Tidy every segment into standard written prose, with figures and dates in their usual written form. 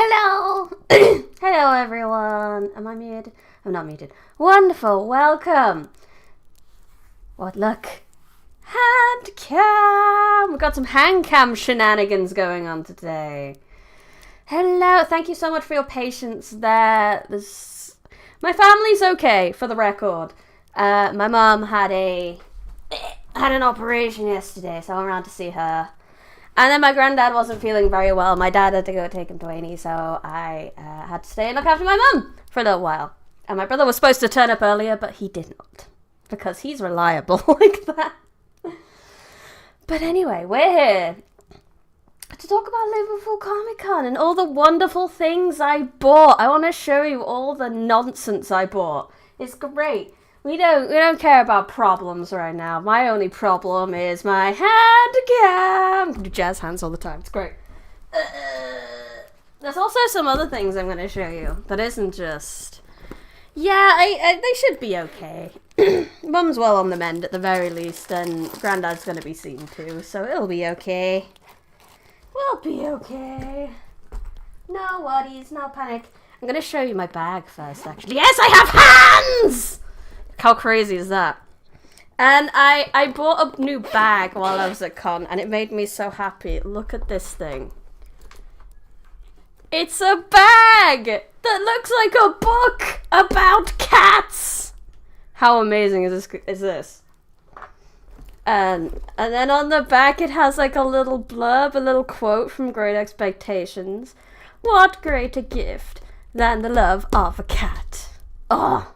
Hello! Hello everyone! Am I muted? I'm not muted. Wonderful, welcome! What look? Hand cam! We've got some hand cam shenanigans going on today. Hello, thank you so much for your patience there. My family's okay, for the record. My mum had an operation yesterday, so I went around to see her. And then my granddad wasn't feeling very well. My dad had to go take him to A&E, so I had to stay and look after my mum for a little while. And my brother was supposed to turn up earlier, but he did not. Because he's reliable like that. But anyway, we're here to talk about Liverpool Comic Con and all the wonderful things I bought. I want to show you all the nonsense I bought. It's great. We don't care about problems right now. My only problem is my hand cam. I do jazz hands all the time. It's great. There's also some other things I'm going to show you that isn't just... Yeah, they should be okay. Mum's well on the mend at the very least, and Grandad's going to be seen too, so it'll be okay. We'll be okay. No worries, no panic. I'm going to show you my bag first, actually. Yes, I have hands! How crazy is that? And I bought a new bag while I was at con, and it made me so happy. Look at this thing. It's a bag that looks like a book about cats. How amazing is this? And then on the back it has like a little blurb, a little quote from Great Expectations. What greater gift than the love of a cat? Oh.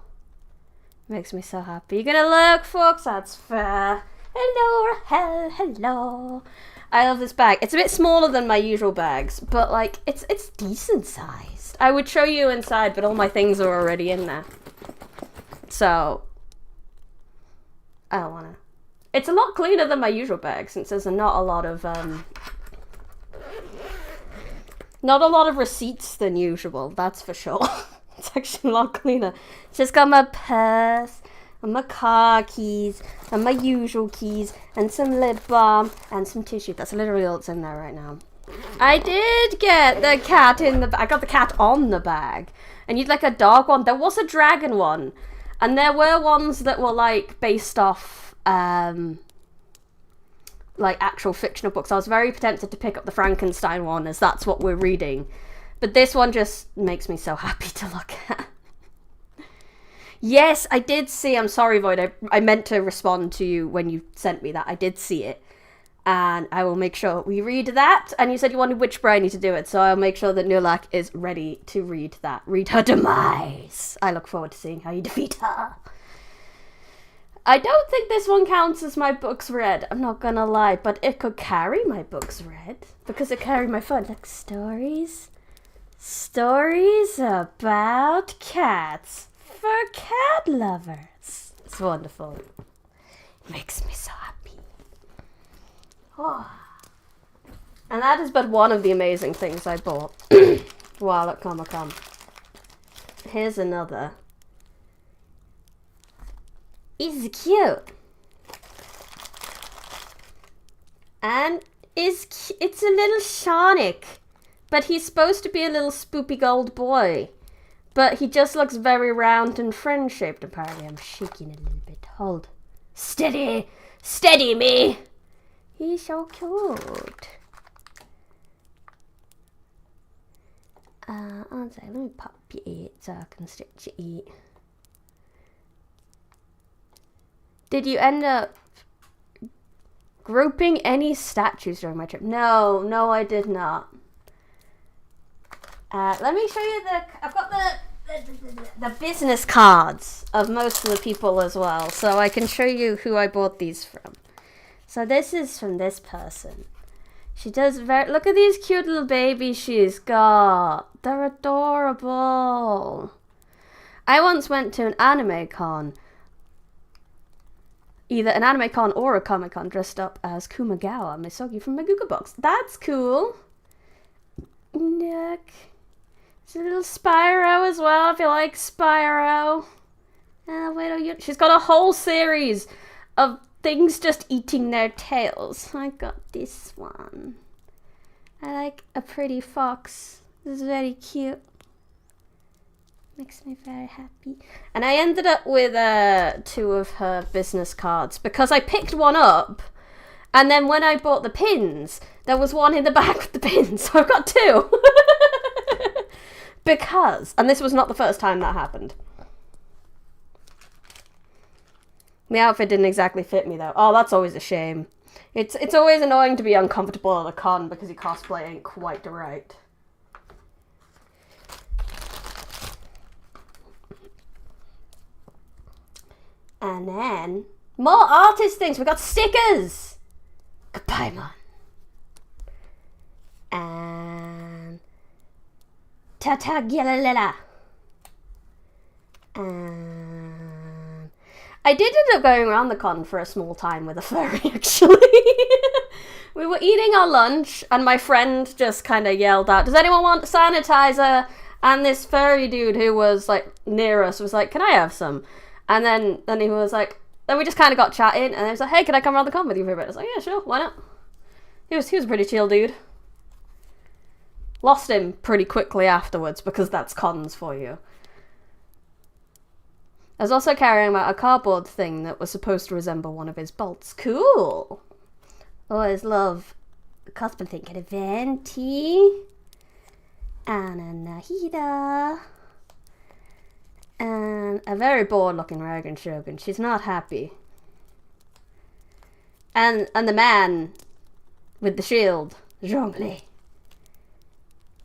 Makes me so happy. You're gonna look, folks? That's fair. Hello, hello. I love this bag. It's a bit smaller than my usual bags, but like it's decent sized. I would show you inside, but all my things are already in there. So I don't wanna. It's a lot cleaner than my usual bag since there's not a lot of receipts than usual. That's for sure. It's actually a lot cleaner. It's just got my purse, and my car keys, and my usual keys, and some lip balm, and some tissue. That's literally all that's in there right now. I did get the cat in the bag. I got the cat on the bag. And you'd like a dog one. There was a dragon one. And there were ones that were like based off like actual fictional books. I was very tempted to pick up the Frankenstein one as that's what we're reading. But this one just makes me so happy to look at. Yes, I did see. I'm sorry, Void. I meant to respond to you when you sent me that. I did see it. And I will make sure we read that. And you said you wanted Witchbray, I need to do it. So I'll make sure that Nulak is ready to read that. Read her demise. I look forward to seeing how you defeat her. I don't think this one counts as my books read. I'm not gonna lie. But it could carry my books read. Because it carried my fun. Like stories. Stories about cats for cat lovers. It's wonderful. It makes me so happy. Oh. And that is but one of the amazing things I bought while at Comic-Con. Here's another. It's cute. And it's a little Sonic. But he's supposed to be a little spoopy gold boy. But he just looks very round and friend-shaped, apparently. I'm shaking a little bit. Hold. Steady! Steady me! He's so cute. One sec, let me pop your ear so I can stretch your ear. Did you end up grouping any statues during my trip? No, I did not. Let me show you I've got the business cards of most of the people as well, so I can show you who I bought these from. So this is from this person. She does look at these cute little babies she's got. They're adorable. I once went to an anime con. Either an anime con or a comic con dressed up as Kumagawa Misogi from my Google Box. That's cool. Look. There's a little Spyro as well, if you like Spyro. She's got a whole series of things just eating their tails. I got this one. I like a pretty fox This is very cute. Makes me very happy. And I ended up with 2 of her business cards because I picked one up, and then when I bought the pins, there was one in the bag with the pins, so I've got 2. Because, and this was not the first time that happened. The outfit didn't exactly fit me though. Oh, that's always a shame. It's always annoying to be uncomfortable at a con because your cosplay ain't quite right. And then, more artist things. We got stickers. Goodbye, man. And ta-ta gilalala. And I did end up going around the con for a small time with a furry, actually. We were eating our lunch, and my friend just kind of yelled out, "Does anyone want sanitizer?" And this furry dude who was, like, near us was like, "Can I have some?" And then he was like, then we just kind of got chatting, and he was like, "Hey, can I come around the con with you for a bit?" I was like, "Yeah, sure, why not?" He was a pretty chill dude. Lost him pretty quickly afterwards, because that's cons for you. I was also carrying out a cardboard thing that was supposed to resemble one of his bolts. Cool! Always love cosplay thinking of Venti. Anahida. And a very bored looking Rogan Shogun. She's not happy. And the man with the shield, Zhongli.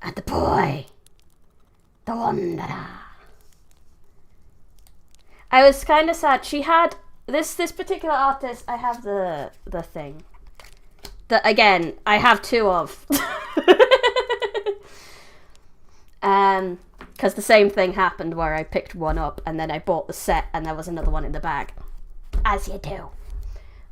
And the boy, the Wanderer. I was kind of sad. She had this particular artist. I have the thing that, again, I have 2 of. Because the same thing happened where I picked one up and then I bought the set and there was another one in the bag, as you do.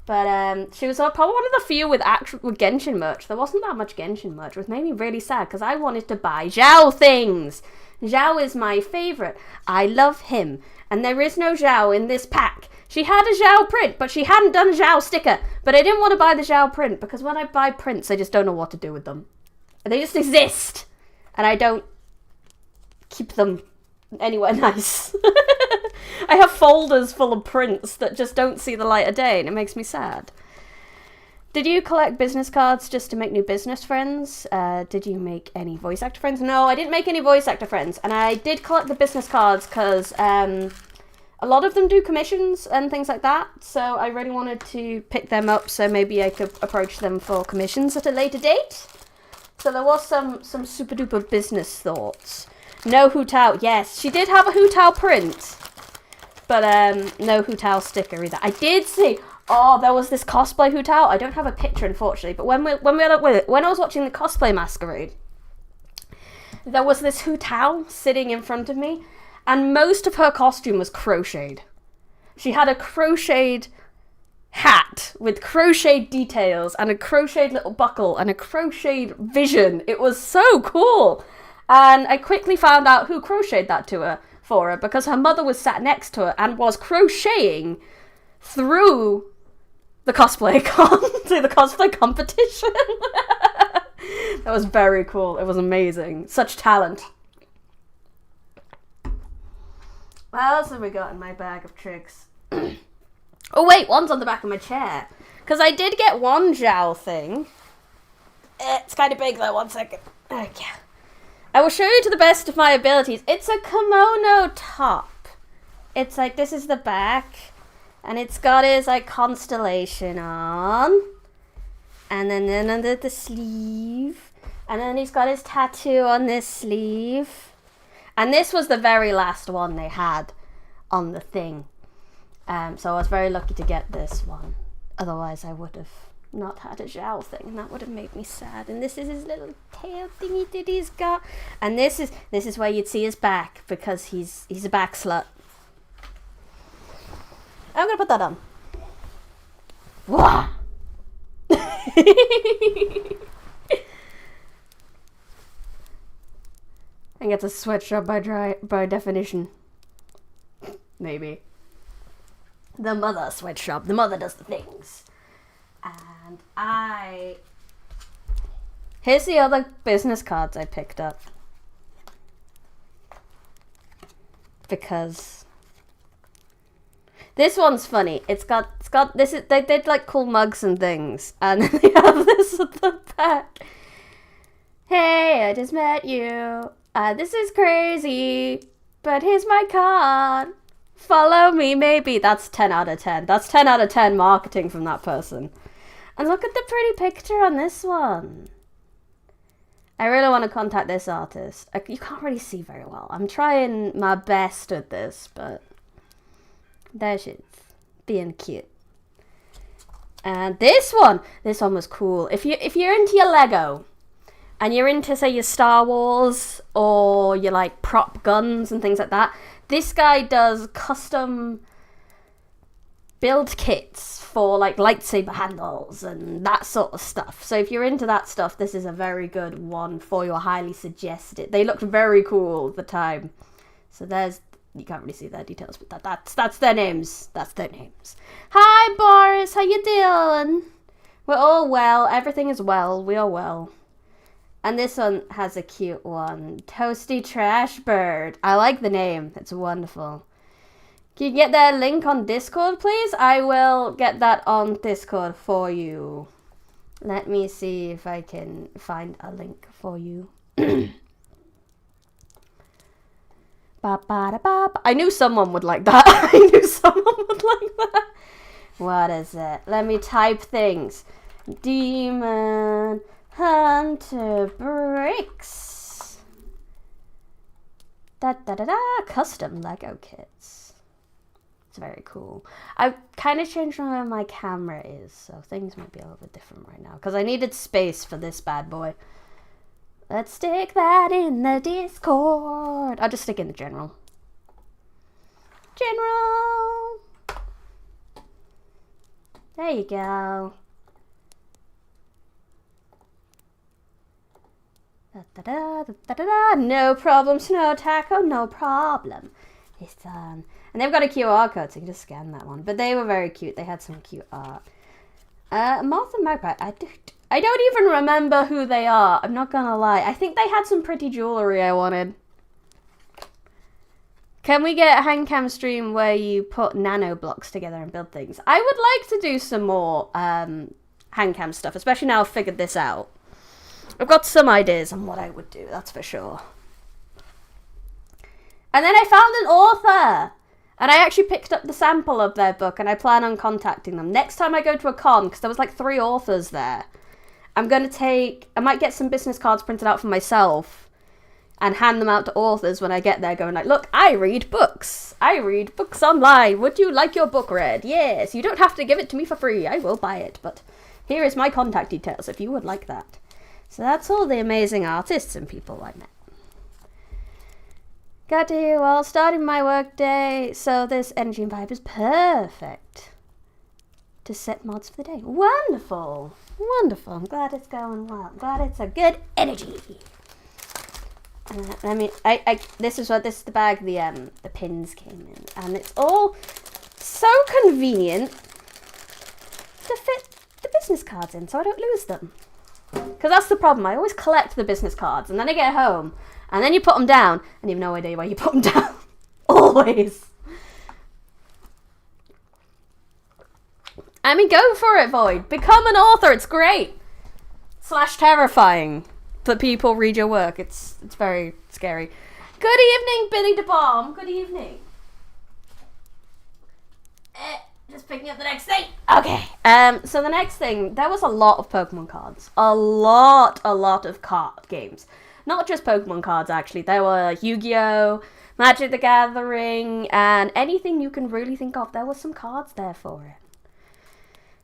But she was probably one of the few with Genshin merch. There wasn't that much Genshin merch, which made me really sad because I wanted to buy Zhao things. Zhao is my favourite. I love him. And there is no Zhao in this pack. She had a Zhao print, but she hadn't done a Zhao sticker. But I didn't want to buy the Zhao print because when I buy prints, I just don't know what to do with them. They just exist. And I don't keep them anywhere nice. I have folders full of prints that just don't see the light of day, and it makes me sad. Did you collect business cards just to make new business friends? Did you make any voice actor friends? No, I didn't make any voice actor friends, and I did collect the business cards because a lot of them do commissions and things like that, so I really wanted to pick them up so maybe I could approach them for commissions at a later date. So there was some super duper business thoughts. No Hu Tao. Yes, she did have a Hu Tao print. But no Hu Tao sticker either. I did see. Oh, there was this cosplay Hu Tao. I don't have a picture, unfortunately. But when I was watching the cosplay masquerade, there was this Hu Tao sitting in front of me, and most of her costume was crocheted. She had a crocheted hat with crocheted details and a crocheted little buckle and a crocheted vision. It was so cool. And I quickly found out who crocheted that for her because her mother was sat next to her and was crocheting through the cosplay through the cosplay competition. That was very cool. It was amazing. Such talent. What else have we got in my bag of tricks? Oh wait, one's on the back of my chair. Because I did get one Zhao thing. It's kind of big though, 1 second. Okay. I will show you to the best of my abilities. It's a kimono top. It's like, this is the back. And it's got his, like, constellation on. And then under the sleeve. And then he's got his tattoo on this sleeve. And this was the very last one they had on the thing. So I was very lucky to get this one. Otherwise I would have not had a Zhao thing, and that would have made me sad. And this is his little tail thingy that he's got. And this is where you'd see his back, because he's a back slut. I'm gonna put that on. Wah! And gets a sweatshop by definition. Maybe. The mother sweatshop. The mother does the things. And here's the other business cards I picked up. because this one's funny. It's got this. They did like cool mugs and things, and they have this at the back. Hey, I just met you. This is crazy, but here's my card. Follow me, maybe. That's 10 out of 10. That's 10 out of 10 marketing from that person. And look at the pretty picture on this one. I really want to contact this artist. You can't really see very well. I'm trying my best at this, but there she is, being cute. And this one was cool. If you're into your Lego, and you're into, say, your Star Wars, or your, like, prop guns and things like that, this guy does custom build kits for, like, lightsaber handles and that sort of stuff. So if you're into that stuff, this is a very good one for you. I highly suggest it. They looked very cool at the time. So you can't really see their details, but that's their names. That's their names. Hi, Boris. How you doing? We're all well. Everything is well. We are well. And this one has a cute one. Toasty Trash Bird. I like the name. It's wonderful. Can you get that link on Discord, please? I will get that on Discord for you. Let me see if I can find a link for you. I knew someone would like that. I knew someone would like that. What is it? Let me type things. Demon Hunter Bricks. Custom Lego kits. It's very cool. I've kind of changed where my camera is, so things might be a little bit different right now, because I needed space for this bad boy. Let's stick that in the Discord. I'll just stick in the general. General. There you go. No problem, Snow Taco, no problem. It's done. And they've got a QR code, so you can just scan that one. But they were very cute. They had some cute art. Moth and Magpie. I don't even remember who they are. I'm not gonna lie. I think they had some pretty jewelry I wanted. Can we get a handcam stream where you put nano blocks together and build things? I would like to do some more handcam stuff, especially now I've figured this out. I've got some ideas on what I would do, that's for sure. And then I found an author! And I actually picked up the sample of their book, and I plan on contacting them. Next time I go to a con, because there was like 3 authors there, I might get some business cards printed out for myself, and hand them out to authors when I get there, going like, look, I read books. I read books online. Would you like your book read? Yes, you don't have to give it to me for free. I will buy it, but here is my contact details if you would like that. So that's all the amazing artists and people I met. Got to hear while starting my work day, so this energy and vibe is perfect to set mods for the day. Wonderful. Wonderful. I'm glad it's going well. I'm glad it's a good energy. This is the bag the pins came in, and it's all so convenient to fit the business cards in so I don't lose them. Because that's the problem. I always collect the business cards, and then I get home, and then you put them down, and you have no idea where you put them down. Always. I mean, go for it, Void. Become an author. It's great. / terrifying that people read your work. It's very scary. Good evening, Billy the Bomb. Good evening. Just picking up the next thing. Okay. So the next thing, there was a lot of Pokemon cards. A lot of card games. Not just Pokemon cards, actually. There were Yu-Gi-Oh!, Magic the Gathering, and anything you can really think of. There were some cards there for it.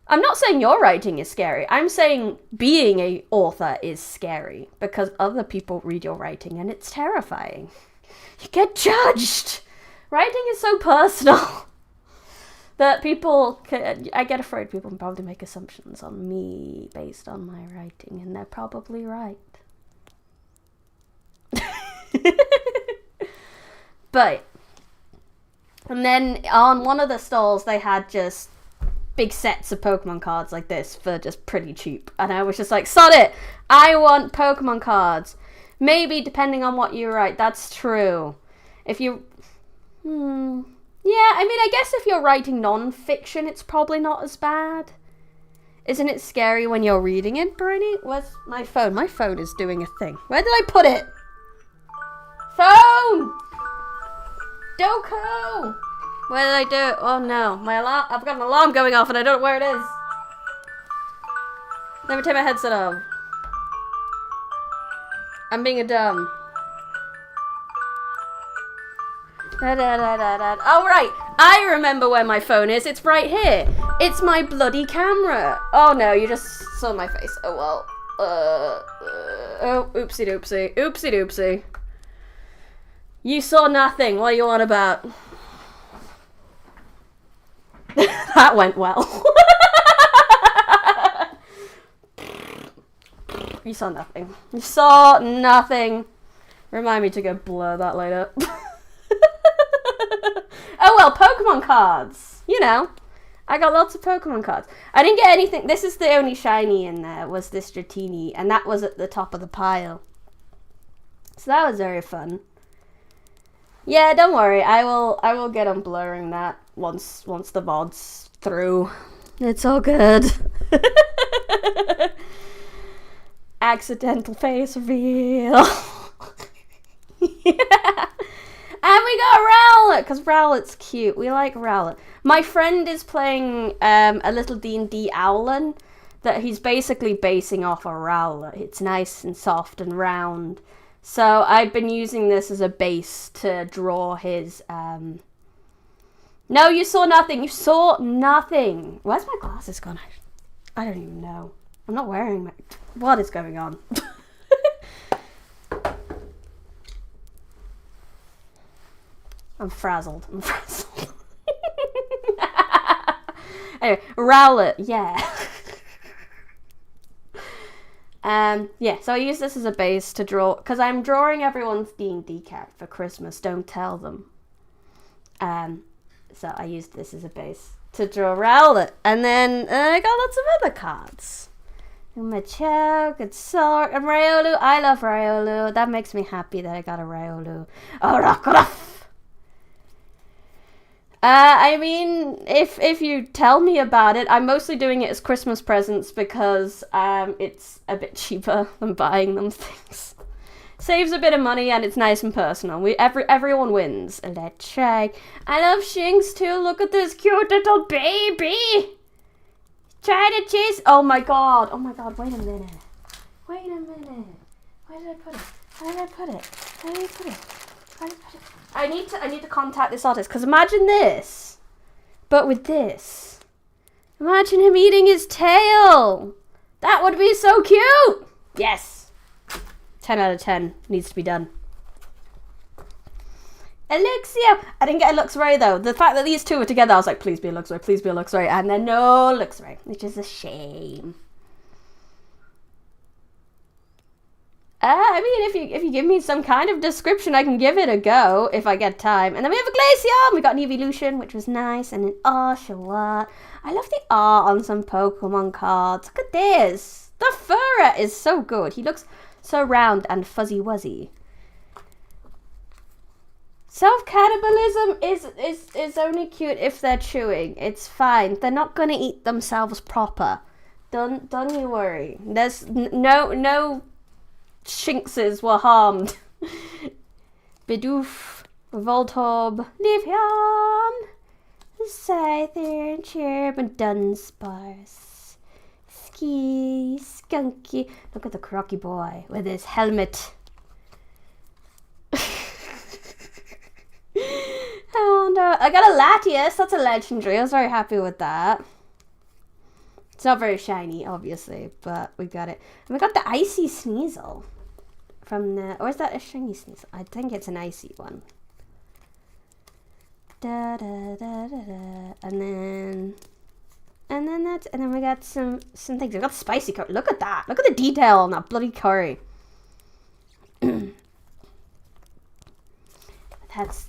I'm not saying your writing is scary. I'm saying being an author is scary because other people read your writing and it's terrifying. You get judged. Writing is so personal that I get afraid people can probably make assumptions on me based on my writing, and they're probably right. But, and then on one of the stalls they had just big sets of Pokemon cards like this for just pretty cheap, and I was just like, sod it, I want Pokemon cards. Maybe depending on what you write, that's true. If you Yeah, I mean, I guess if you're writing non-fiction, it's probably not as bad. Isn't it scary when you're reading it, Briny? Where's my phone? My phone is doing a thing. Where did I put it? Phone! Doko! Where did I do it? Oh no, my alarm. I've got an alarm going off and I don't know where it is. Let me take my headset off. I'm being a dumb. Oh right, I remember where my phone is. It's right here. It's my bloody camera. Oh no, you just saw my face. Oh well. Oh, oopsie doopsie. Oopsie doopsie. You saw nothing. What are you on about? That went well. You saw nothing. You saw nothing. Remind me to go blur that later. Oh well, Pokemon cards. You know, I got lots of Pokemon cards. I didn't get anything. This is the only shiny in there, was this Dratini, and that was at the top of the pile. So that was very fun. Yeah, don't worry. I will get on blurring that once the VOD's through. It's all good. Accidental face reveal. Yeah. And we got Rowlet, because Rowlet's cute. We like Rowlet. My friend is playing a little D&D Owlin that he's basically basing off a Rowlet. It's nice and soft and round. So I've been using this as a base to draw his... No, you saw nothing. You saw nothing. Where's my glasses gone? I don't even know. I'm not wearing my... What is going on? I'm frazzled. Anyway, Rowlet, yeah. Yeah, so I use this as a base to draw, because I'm drawing everyone's D&D character for Christmas, don't tell them. So I used this as a base to draw Rowlet, and then I got lots of other cards. Machoke and Sword and Riolu. I love Riolu. That makes me happy that I got a Riolu. Oh, Rockruff! I mean, if you tell me about it, I'm mostly doing it as Christmas presents because it's a bit cheaper than buying them things. Saves a bit of money and it's nice and personal. Everyone wins. Let's try. I love Shinx too. Look at this cute little baby. Try to chase. Oh my god. Oh my god. Wait a minute. Wait a minute. Where did I put it? Where did I put it? Where did I put it? Where did I put it? I need to contact this artist, because imagine this, but with this. Imagine him eating his tail. That would be so cute. Yes. 10 out of 10 needs to be done. Elixir. I didn't get a Luxray though. The fact that these two were together, I was like, please be a Luxray, please be a Luxray, and then no Luxray, which is a shame. I mean, if you give me some kind of description, I can give it a go if I get time. And then we have a Glaceon. We got an Evolution, which was nice, and an Oshawott. I love the art on some Pokemon cards. Look at this. The fur is so good. He looks so round and fuzzy wuzzy. Self-cannibalism is only cute if they're chewing. It's fine. They're not gonna eat themselves proper. Don't you worry. There's no Shinxes were harmed. Bidoof, Voltorb, Leafeon, Scyther, Chirp, and Dunsparce. Ski, Skunky. Look at the crocky boy with his helmet. And I got a Latias. That's a legendary. I was very happy with that. It's not very shiny, obviously, but we got it. And we got the Icy Sneasel from the... Or is that a shiny Sneasel? I think it's an icy one. Da da da da da. And then we got some things. We got spicy curry. Look at that. Look at the detail on that bloody curry.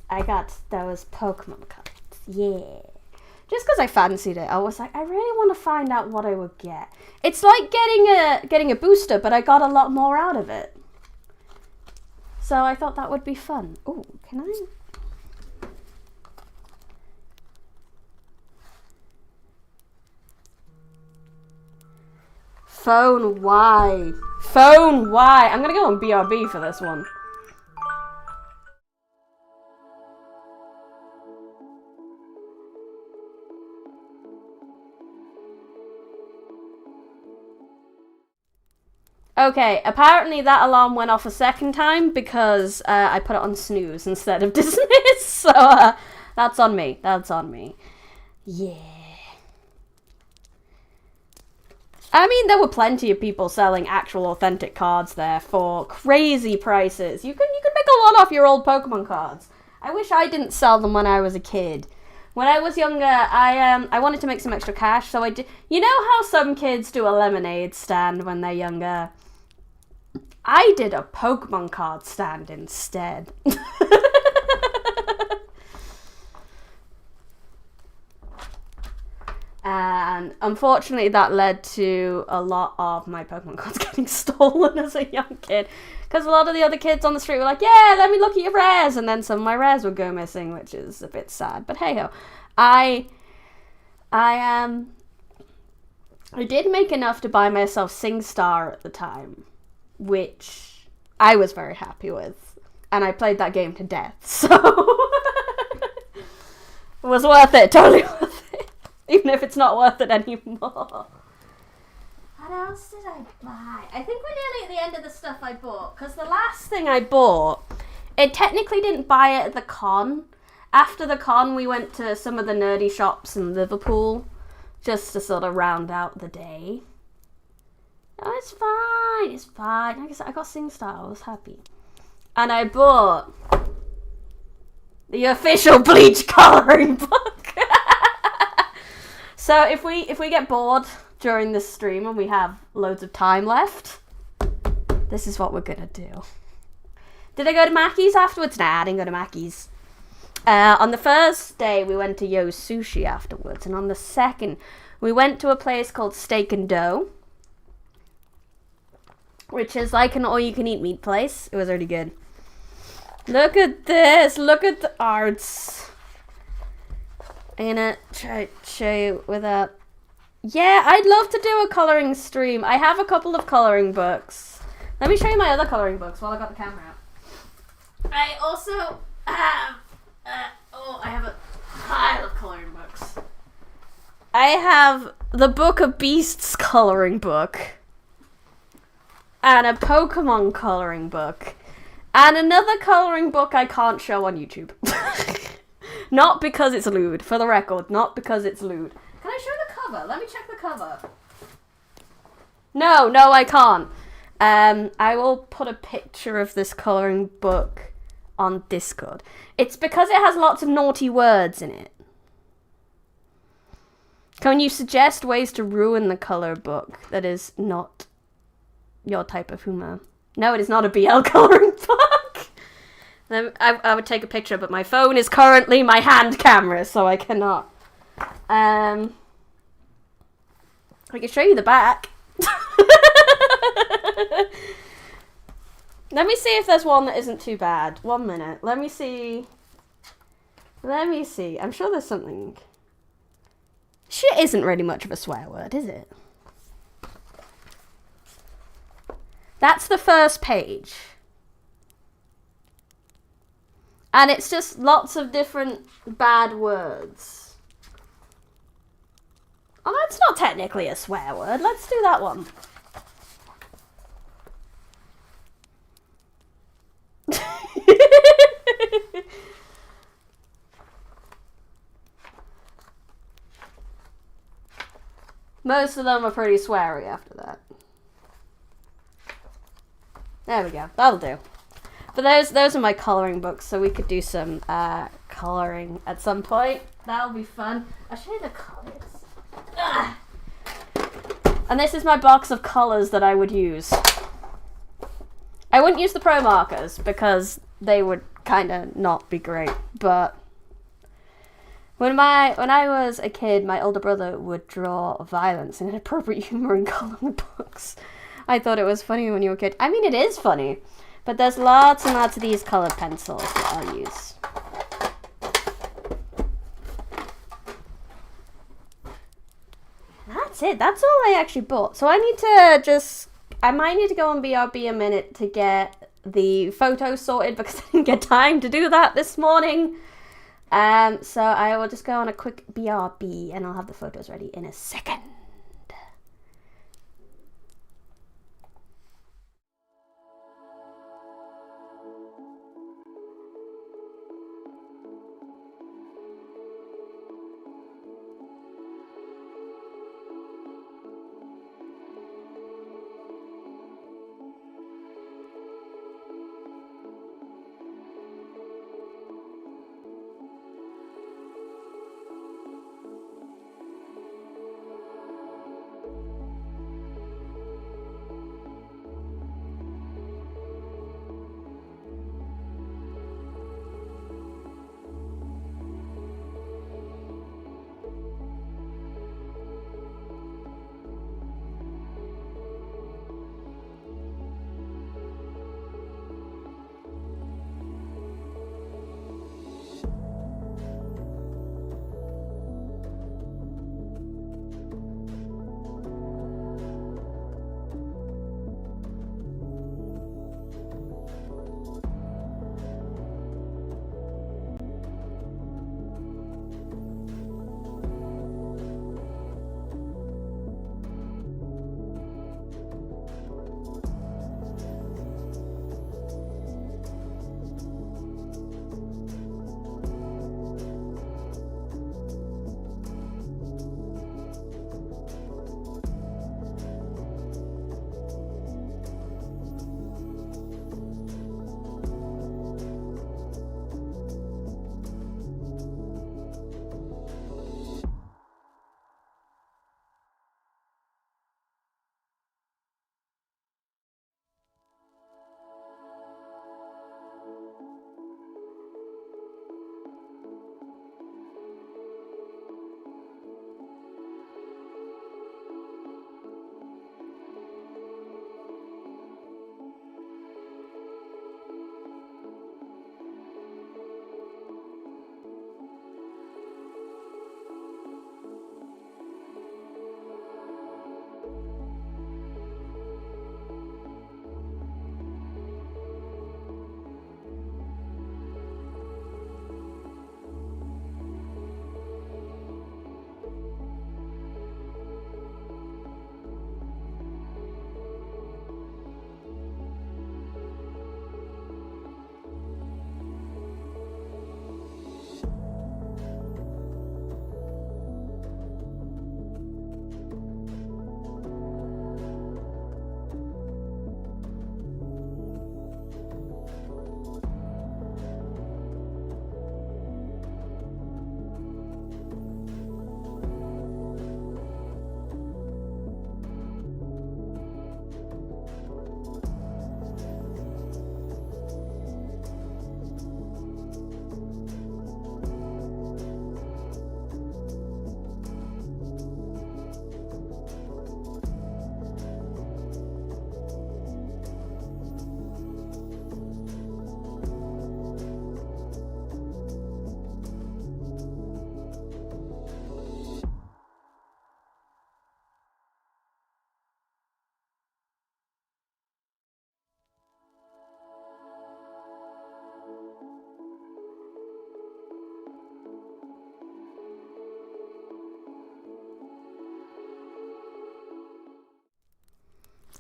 I got those Pokemon cards. Yeah. Just because I fancied it, I was like, I really want to find out what I would get. It's like getting a booster, but I got a lot more out of it. So I thought that would be fun. Oh, can I? Phone Y. Phone Y. I'm gonna go on BRB for this one. Okay, apparently that alarm went off a second time because I put it on snooze instead of dismiss. So that's on me. That's on me. Yeah. I mean, there were plenty of people selling actual authentic cards there for crazy prices. You could make a lot off your old Pokemon cards. I wish I didn't sell them when I was a kid. When I was younger, I wanted to make some extra cash, so I did. You know how some kids do a lemonade stand when they're younger? I did a Pokemon card stand instead. And unfortunately that led to a lot of my Pokemon cards getting stolen as a young kid. Because a lot of the other kids on the street were like, yeah, let me look at your rares. And then some of my rares would go missing, which is a bit sad. But hey ho. I did make enough to buy myself SingStar at the time, which I was very happy with. And I played that game to death. So it was worth it. Totally worth it. Even if it's not worth it anymore. What else did I buy? I think we're nearly at the end of the stuff I bought. Because the last thing I bought, it technically didn't buy it at the con. After the con, we went to some of the nerdy shops in Liverpool. Just to sort of round out the day. Oh, it's fine. It's fine. Like I said, I got SingStar. I was happy. And I bought the official Bleach coloring book. So if we get bored during this stream and we have loads of time left, this is what we're gonna do. Did I go to Mackey's afterwards? Nah, I didn't go to Mackey's. On the first day we went to Yo's Sushi afterwards, and on the second we went to a place called Steak and Dough, which is like an all-you-can-eat meat place. It was really good. Look at this. Look at the arts. I'm gonna try to show you without... Yeah, I'd love to do a colouring stream. I have a couple of colouring books. Let me show you my other colouring books while I got the camera out. I also have... I have a pile of colouring books. I have the Book of Beasts colouring book. And a Pokemon colouring book. And another colouring book I can't show on YouTube. Not because it's lewd, for the record. Not because it's lewd. Can I show the cover? Let me check the cover. No, I can't. I will put a picture of this colouring book on Discord. It's because it has lots of naughty words in it. Can you suggest ways to ruin the colour book that is not your type of humour? No, it is not a BL colouring book. I would take a picture, but my phone is currently my hand camera, so I cannot. I can show you the back. Let me see if there's one that isn't too bad. 1 minute. Let me see. I'm sure there's something. Shit isn't really much of a swear word, is it? That's the first page. And it's just lots of different bad words. Oh, that's not technically a swear word. Let's do that one. Most of them are pretty sweary after that. There we go. That'll do. But those are my colouring books, so we could do some colouring at some point. That'll be fun. I'll show you the colours. Ugh. And this is my box of colours that I would use. I wouldn't use the pro markers because they would kind of not be great. But when I was a kid, my older brother would draw violence and inappropriate humour in colouring books. I thought it was funny when you were a kid. I mean, it is funny. But there's lots and lots of these coloured pencils that I'll use. That's that's it. That's all I actually bought. So I need to I might need to go on BRB a minute to get the photos sorted because I didn't get time to do that this morning. So I will just go on a quick BRB and I'll have the photos ready in a second.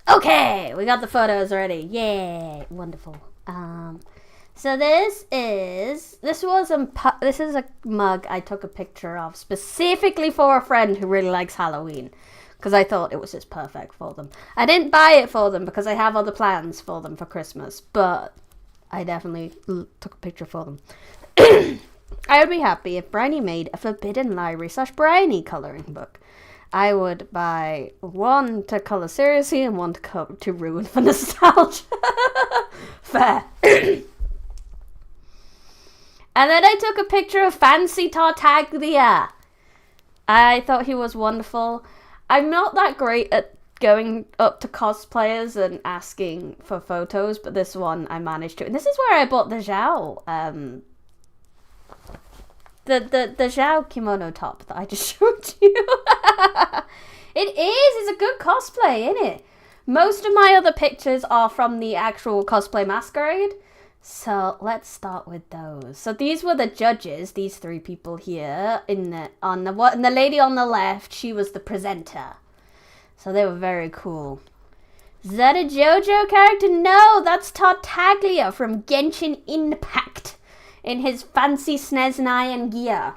Okay, we got the photos ready. Yay, wonderful. So this is a mug I took a picture of specifically for a friend who really likes Halloween, because I thought it was just perfect for them. I didn't buy it for them because I have other plans for them for Christmas, but I definitely took a picture for them. I would be happy if Bryony made a Forbidden Library / Bryony colouring book. I would buy one to colour seriously and one to ruin for nostalgia. Fair. And then I took a picture of Fancy Tartaglia. I thought he was wonderful. I'm not that great at going up to cosplayers and asking for photos, but this one I managed to. And this is where I bought the Zhao, the Zhao kimono top that I just showed you. It is. It's a good cosplay, isn't it? Most of my other pictures are from the actual cosplay masquerade. So let's start with those. So these were the judges, these three people here and the lady on the left, she was the presenter. So they were very cool. Is that a JoJo character? No, that's Tartaglia from Genshin Impact in his fancy SNES gear.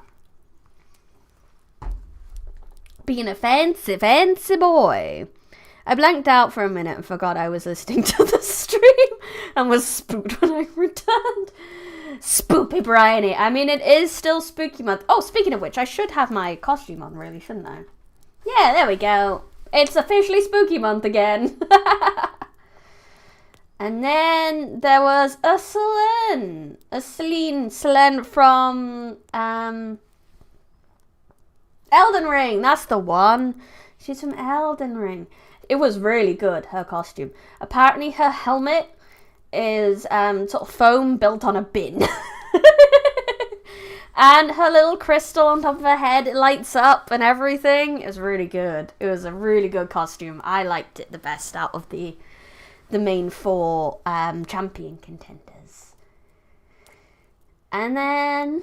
Being a fancy boy. I blanked out for a minute and forgot I was listening to the stream and was spooked when I returned. Spoopy Bryony. I mean, it is still spooky month. Oh, speaking of which, I should have my costume on, really, shouldn't I? Yeah, there we go. It's officially spooky month again. And then there was a Selene from Elden Ring. That's the one. She's from Elden Ring. It was really good, her costume. Apparently her helmet is sort of foam built on a bin. And her little crystal on top of her head, it lights up and everything. It was really good. It was a really good costume. I liked it the best out of the main four champion contenders. And then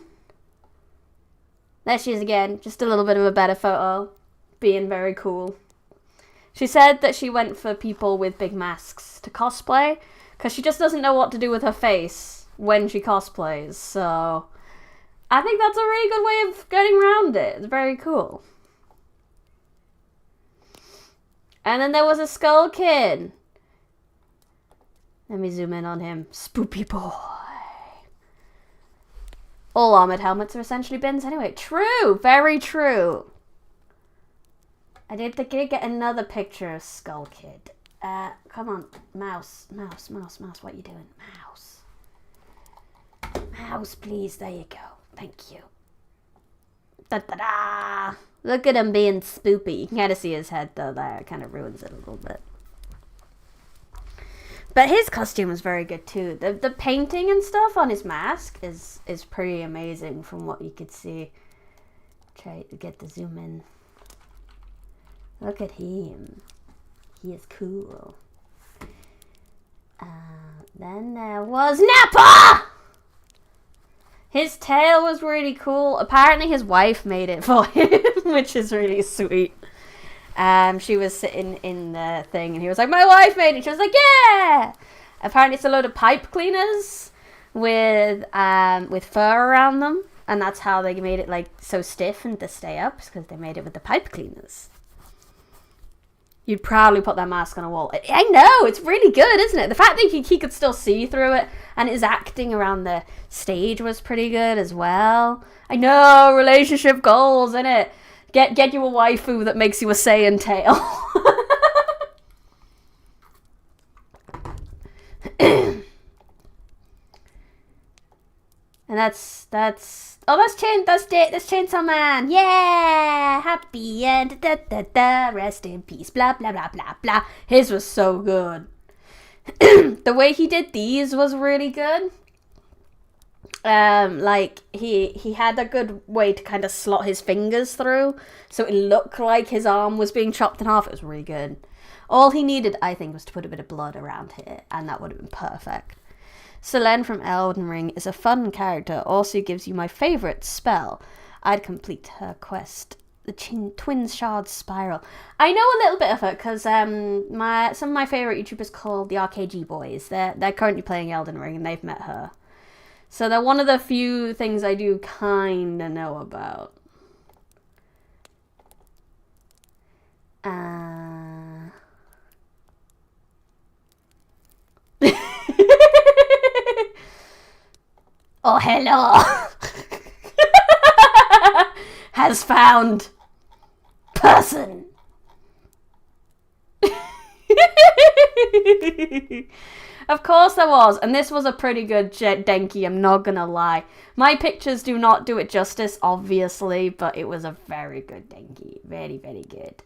there she is again. Just a little bit of a better photo. Being very cool. She said that she went for people with big masks to cosplay because she just doesn't know what to do with her face when she cosplays. So I think that's a really good way of getting around it. It's very cool. And then there was a Skull Kid. Let me zoom in on him. Spoopy boy. All armored helmets are essentially bins anyway. True. Very true. I did get another picture of Skull Kid. Come on. Mouse. What are you doing? Mouse, please. There you go. Thank you. Da-da-da! Look at him being spoopy. You can kind of see his head, though. That kind of ruins it a little bit. But his costume was very good, too. The painting and stuff on his mask is pretty amazing from what you could see. Try to get the zoom in. Look at him. He is cool. Then there was Nappa! His tail was really cool. Apparently his wife made it for him, which is really sweet. She was sitting in the thing and he was like, my wife made it. She was like, yeah! Apparently it's a load of pipe cleaners with fur around them. And that's how they made it like so stiff and to stay up, because they made it with the pipe cleaners. You'd proudly put that mask on a wall. I know, it's really good, isn't it? The fact that he could still see through it, and his acting around the stage was pretty good as well. I know, relationship goals, innit? Get you a waifu that makes you a Saiyan tail. And that's Chainsaw Man. Yeah, happy end. Rest in peace. Blah blah blah blah blah. His was so good. The way he did these was really good. Like he had a good way to kind of slot his fingers through, so it looked like his arm was being chopped in half. It was really good. All he needed, I think, was to put a bit of blood around here, and that would have been perfect. Selene from Elden Ring is a fun character, also gives you my favourite spell. I'd complete her quest, the Twin Shard Spiral. I know a little bit of her, because some of my favourite YouTubers called the RKG Boys. They're currently playing Elden Ring, and they've met her. So they're one of the few things I do kind of know about. Oh, hello. Has found person. Of course there was, and this was a pretty good Denki, I'm not gonna lie. My pictures do not do it justice, obviously, but it was a very good Denki. Very, very good.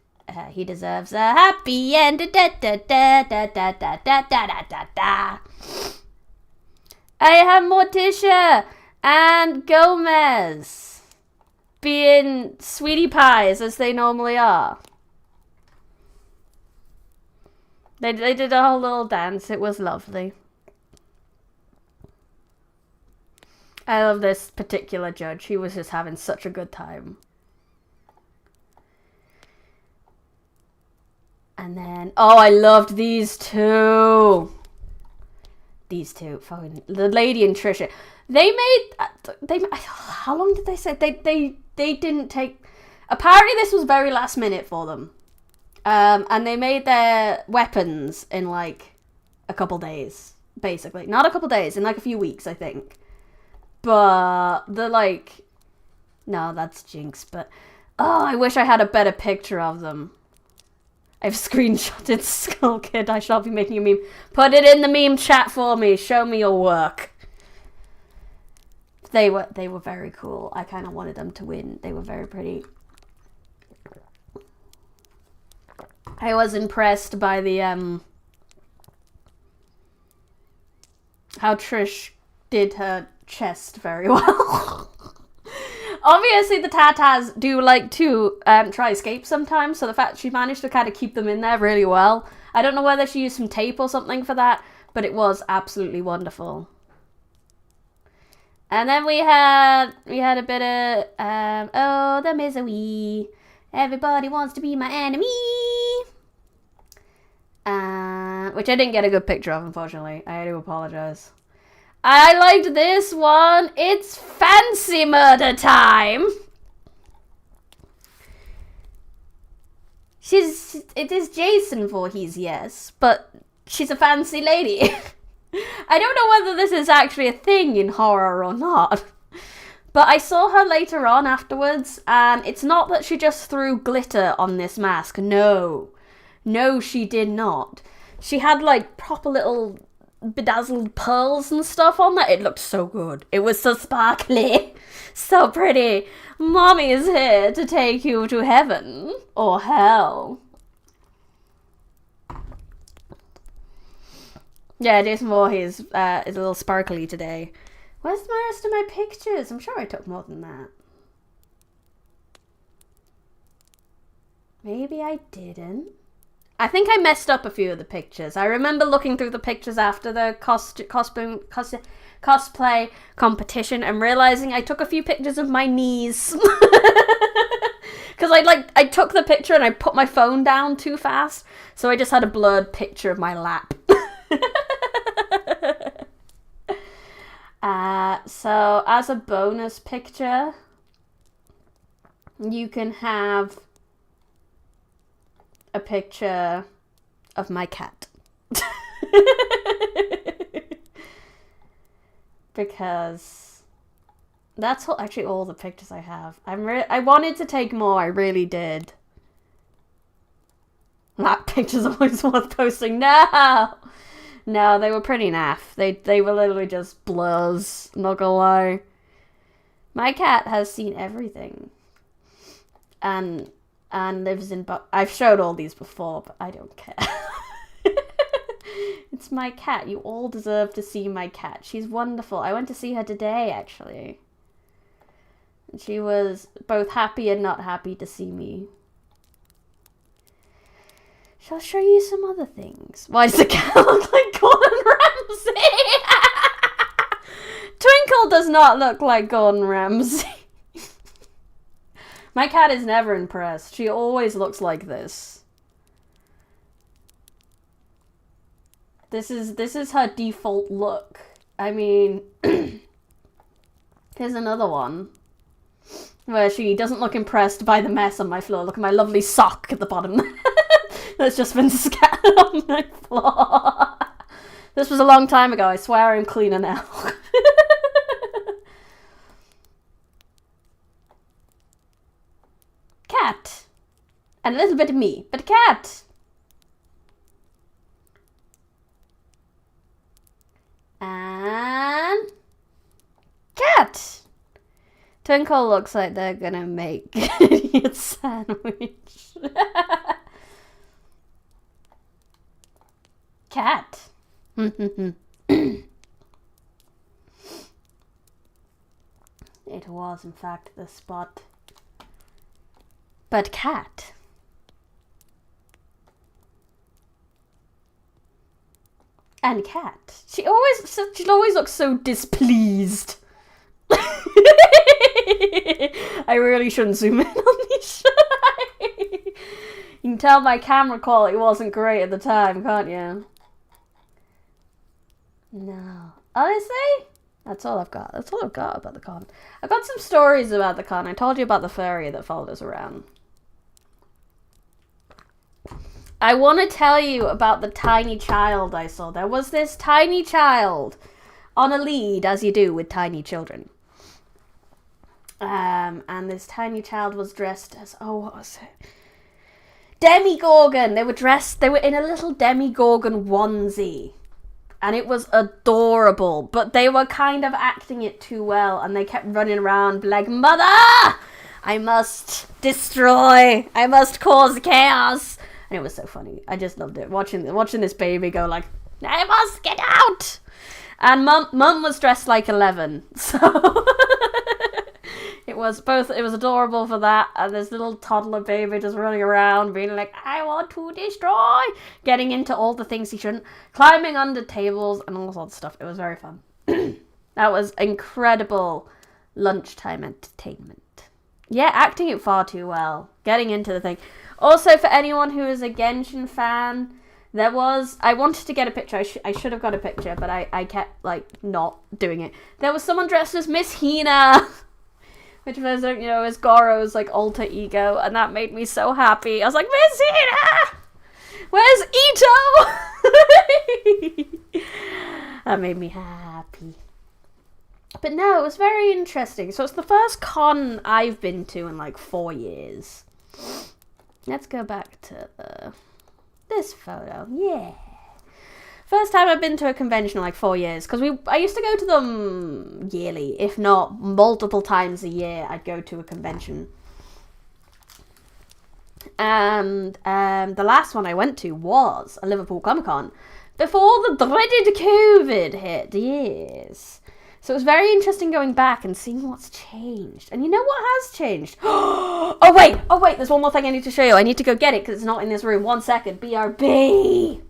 He deserves a happy end. Da, da, da, da, da, da, da, da, da, da. I have Morticia and Gomez being sweetie pies as they normally are. They did a whole little dance. It was lovely. I love this particular judge. He was just having such a good time. And then, oh, I loved these two. These two, fucking the lady and Trisha. They how long did they say? They didn't take. Apparently, this was very last minute for them. And they made their weapons in like a couple days, basically. Not a couple days, in like a few weeks, I think. But they're like, no, that's Jinx. But oh, I wish I had a better picture of them. I've screenshotted Skull Kid. I shall be making a meme. Put it in the meme chat for me. Show me your work. They were very cool. I kind of wanted them to win. They were very pretty. I was impressed by the how Trish did her chest very well. Obviously, the Tatas do like to try escape sometimes, so the fact she managed to kind of keep them in there really well. I don't know whether she used some tape or something for that, but it was absolutely wonderful. And then we had a bit of oh, the misery. Everybody wants to be my enemy. Which I didn't get a good picture of, unfortunately. I do apologize. I liked this one. It's fancy murder time. It is Jason Voorhees, yes, but she's a fancy lady. I don't know whether this is actually a thing in horror or not. But I saw her later on afterwards, and it's not that she just threw glitter on this mask. No. No, she did not. She had, like, proper little bedazzled pearls and stuff on that. It looked so good. It was so sparkly. So pretty. Mommy is here to take you to heaven. Or hell. Yeah, Jason Voorhees is a little sparkly today. Where's the rest of my pictures? I'm sure I took more than that. Maybe I didn't. I think I messed up a few of the pictures. I remember looking through the pictures after the cosplay competition and realizing I took a few pictures of my knees. Because I took the picture and I put my phone down too fast, so I just had a blurred picture of my lap. So as a bonus picture, you can have a picture of my cat. Because that's actually all the pictures I have. I wanted to take more, I really did. That picture's always worth posting. No, they were pretty naff. They were literally just blurs, not gonna lie. My cat has seen everything. And lives in... I've showed all these before, but I don't care. It's my cat. You all deserve to see my cat. She's wonderful. I went to see her today, actually. And she was both happy and not happy to see me. Shall I show you some other things? Why does the cat look like Gordon Ramsay? Twinkle does not look like Gordon Ramsay. My cat is never impressed. She always looks like this. This is her default look. I mean, here's another one where she doesn't look impressed by the mess on my floor. Look at my lovely sock at the bottom. That's just been scattered on my floor. This was a long time ago. I swear I'm cleaner now. Cat. And a little bit of me, but cat. And cat. Twinkle looks like they're gonna make an idiot sandwich. Cat. It was, in fact, the spot. But cat. And Cat. She always looks so displeased. I really shouldn't zoom in on these. You can tell my camera quality wasn't great at the time, can't you? No. Honestly, that's all I've got. That's all I've got about the con. I've got some stories about the con. I told you about the furry that followed us around. I want to tell you about the tiny child I saw. There was this tiny child on a lead, as you do with tiny children. And this tiny child was dressed as, what was it? Demigorgon. They were in a little Demigorgon onesie. And it was adorable. But they were kind of acting it too well. And they kept running around like, Mother! I must destroy. I must cause chaos. And it was so funny. I just loved it. Watching this baby go like, I must get out. And mum was dressed like 11. So it was adorable for that. And this little toddler baby just running around being like, I want to destroy. Getting into all the things he shouldn't. Climbing under tables and all sorts of stuff. It was very fun. That was incredible lunchtime entertainment. Yeah, acting it far too well. Getting into the thing. Also, for anyone who is a Genshin fan, I wanted to get a picture. I should have got a picture, but I kept, not doing it. There was someone dressed as Miss Hina, which was, as Goro's, alter ego, and that made me so happy. I was like, Miss Hina! Where's Ito? That made me happy. But no, it was very interesting. So it's the first con I've been to in, 4 years. Let's go back to this photo. Yeah. First time I've been to a convention in 4 years. Because I used to go to them yearly. If not, multiple times a year, I'd go to a convention. And the last one I went to was a Liverpool Comic Con. Before the dreaded COVID hit. Yes. So it was very interesting going back and seeing what's changed. And you know what has changed? Oh wait, there's one more thing I need to show you. I need to go get it because it's not in this room. 1 second. BRB!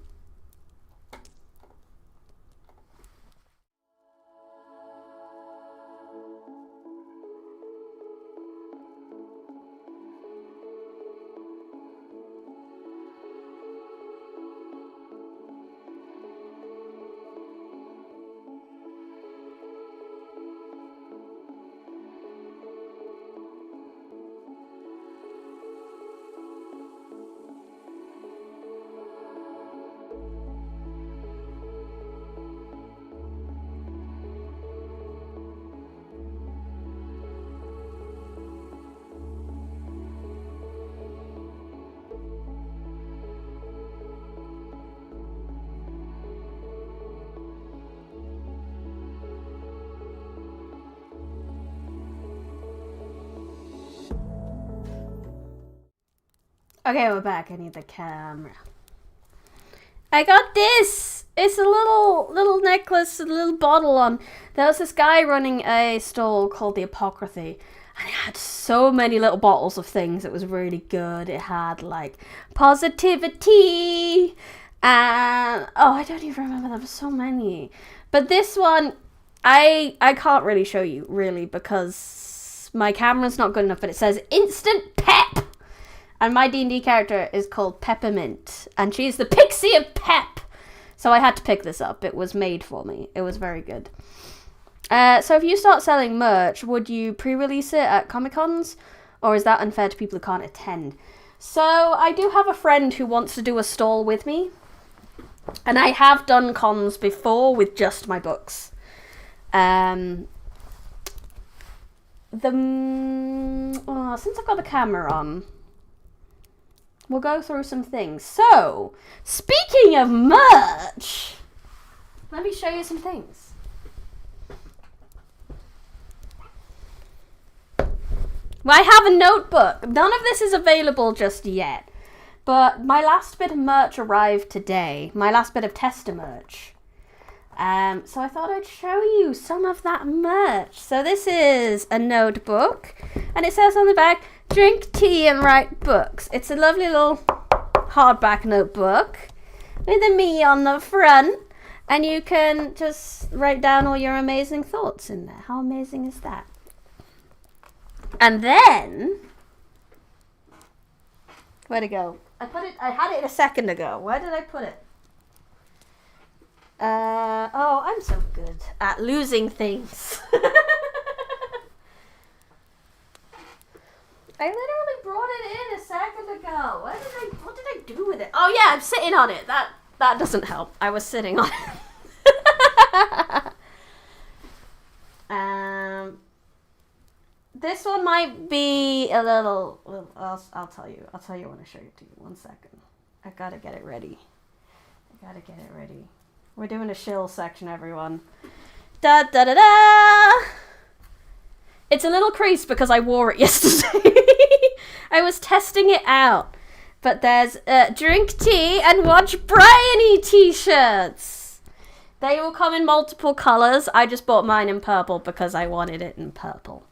Okay, we're back. I need the camera. I got this! It's a little necklace, a little bottle on. There was this guy running a stall called the Apocryphy. And it had so many little bottles of things. It was really good. It had, positivity. And, I don't even remember. There were so many. But this one, I can't really show you, really, because my camera's not good enough. But it says, Instant Pep! And my D&D character is called Peppermint. And she's the Pixie of Pep. So I had to pick this up. It was made for me. It was very good. So if you start selling merch, would you pre-release it at Comic-Cons? Or is that unfair to people who can't attend? So I do have a friend who wants to do a stall with me. And I have done cons before with just my books. Since I've got the camera on, we'll go through some things. So, speaking of merch, let me show you some things. Well, I have a notebook. None of this is available just yet. But my last bit of merch arrived today. My last bit of tester merch. So I thought I'd show you some of that merch. So this is a notebook. And it says on the back, drink tea and write books. It's a lovely little hardback notebook with a me on the front. And you can just write down all your amazing thoughts in there. How amazing is that? And then, where'd it go? I had it a second ago. Where did I put it? Oh, I'm so good at losing things. I literally brought it in a second ago. What did I do with it? Oh yeah, I'm sitting on it. That doesn't help. I was sitting on it. This one might be a little. Well, I'll tell you. I'll tell you when I show it to you. 1 second. I gotta get it ready. We're doing a shill section, everyone. Da da da da. It's a little creased because I wore it yesterday. I was testing it out. But there's drink tea and watch Bryony t-shirts. They will come in multiple colours. I just bought mine in purple because I wanted it in purple.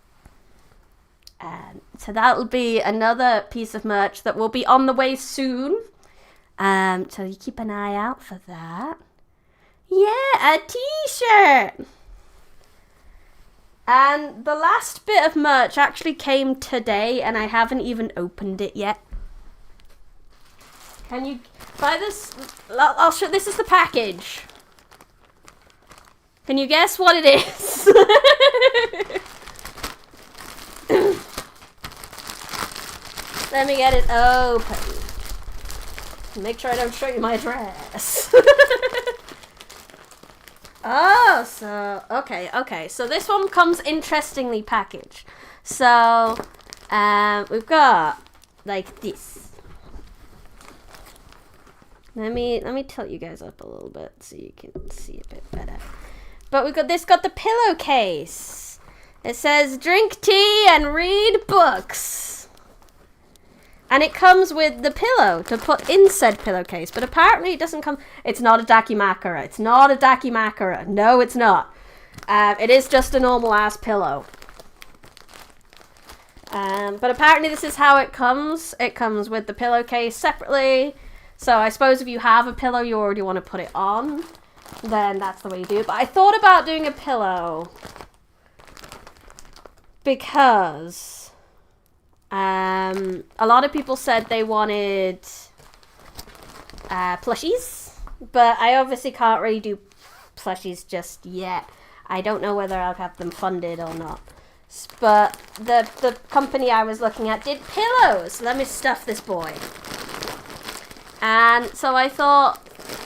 And so that'll be another piece of merch that will be on the way soon. So you keep an eye out for that. Yeah, a t-shirt. And the last bit of merch actually came today and I haven't even opened it yet. Can you buy this? I'll show. This is the package. Can you guess what it is? Let me get it open. Make sure I don't show you my address. Oh, so, okay. So this one comes interestingly packaged. So, we've got, like, this. Let me tilt you guys up a little bit so you can see a bit better. But we've got the pillowcase. It says, drink tea and read books. And it comes with the pillow to put in said pillowcase. But apparently it doesn't come... It's not a dakimakura. It's not a dakimakura. No, it's not. It is just a normal-ass pillow. But apparently this is how it comes. It comes with the pillowcase separately. So I suppose if you have a pillow you already want to put it on, then that's the way you do it. But I thought about doing a pillow because... a lot of people said they wanted plushies, but I obviously can't really do plushies just yet. I don't know whether I'll have them funded or not. But the company I was looking at did pillows. Let me stuff this boy. And so I thought,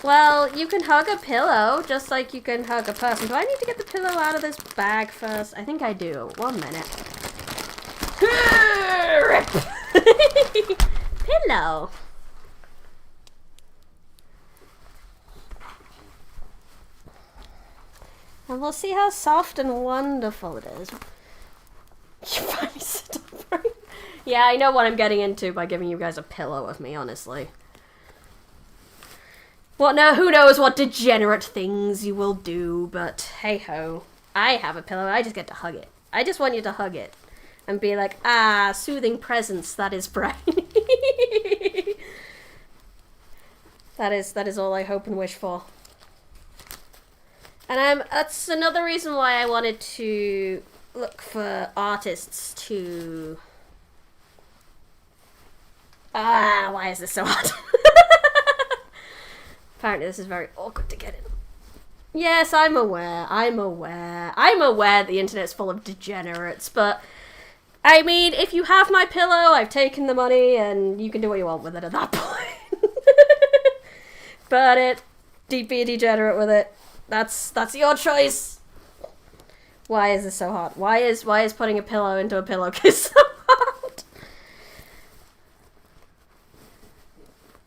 well, you can hug a pillow just like you can hug a person. Do I need to get the pillow out of this bag first? I think I do. 1 minute. Pillow. And we'll see how soft and wonderful it is. You finally sit up, right? Yeah, I know what I'm getting into by giving you guys a pillow of me, honestly. Well, no, who knows what degenerate things you will do, but hey ho. I have a pillow, I just get to hug it. I just want you to hug it. And be like, soothing presence, that is Briny. That is all I hope and wish for. And that's another reason why I wanted to look for artists to... why is this so hard? Apparently this is very awkward to get in. Yes, I'm aware the internet's full of degenerates, but... I mean, if you have my pillow, I've taken the money, and you can do what you want with it at that point. Burn it, be a degenerate with it. That's your choice. Why is this so hard? Why is putting a pillow into a pillowcase so hard?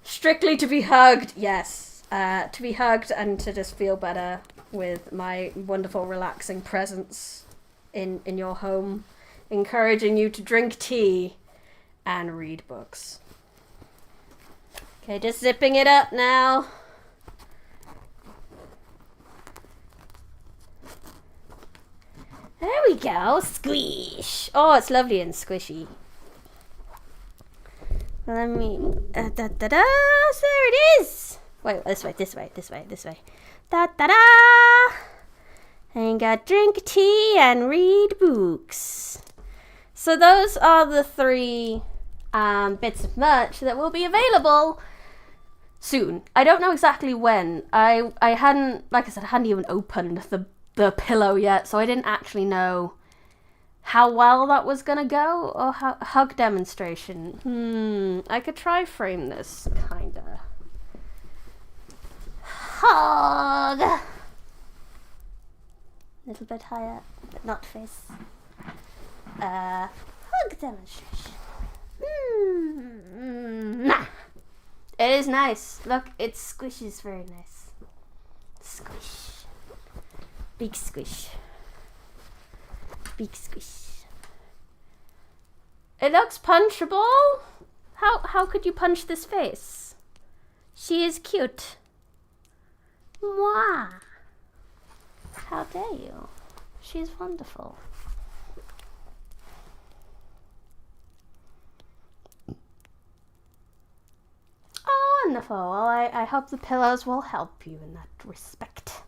Strictly to be hugged, yes. To be hugged and to just feel better with my wonderful, relaxing presence in your home. Encouraging you to drink tea and read books. Okay, just zipping it up now. There we go. Squish. Oh, it's lovely and squishy. Let me... there it is. Wait, this way. Da da da! And got drink tea and read books. So those are the 3 bits of merch that will be available soon. I don't know exactly when. I hadn't, like I said, I hadn't even opened the pillow yet, so I didn't actually know how well that was gonna go, or how hug demonstration. I could try frame this kinda. Hug. Little bit higher, but not face. Hug demonstration. It is nice. Look, it squishes very nice. Squish. Big squish. Big squish. It looks punchable. How could you punch this face? She is cute. Mwah. How dare you? She's wonderful. Oh, wonderful. Well, I hope the pillows will help you in that respect.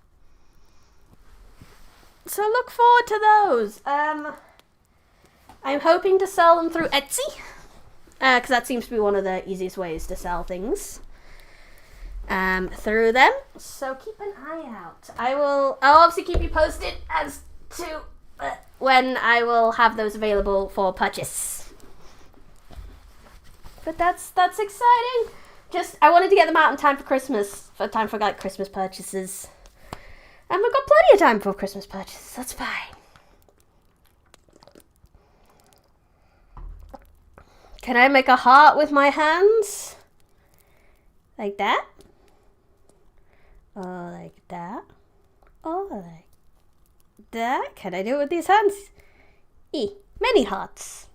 So look forward to those. I'm hoping to sell them through Etsy, because that seems to be one of the easiest ways to sell things through them. So keep an eye out. I'll obviously keep you posted as to when I will have those available for purchase. But that's exciting. I wanted to get them out in time for Christmas, for like Christmas purchases. And we've got plenty of time for Christmas purchases. That's fine. Can I make a heart with my hands? Like that? Or like that? Or like that? Can I do it with these hands? Many hearts.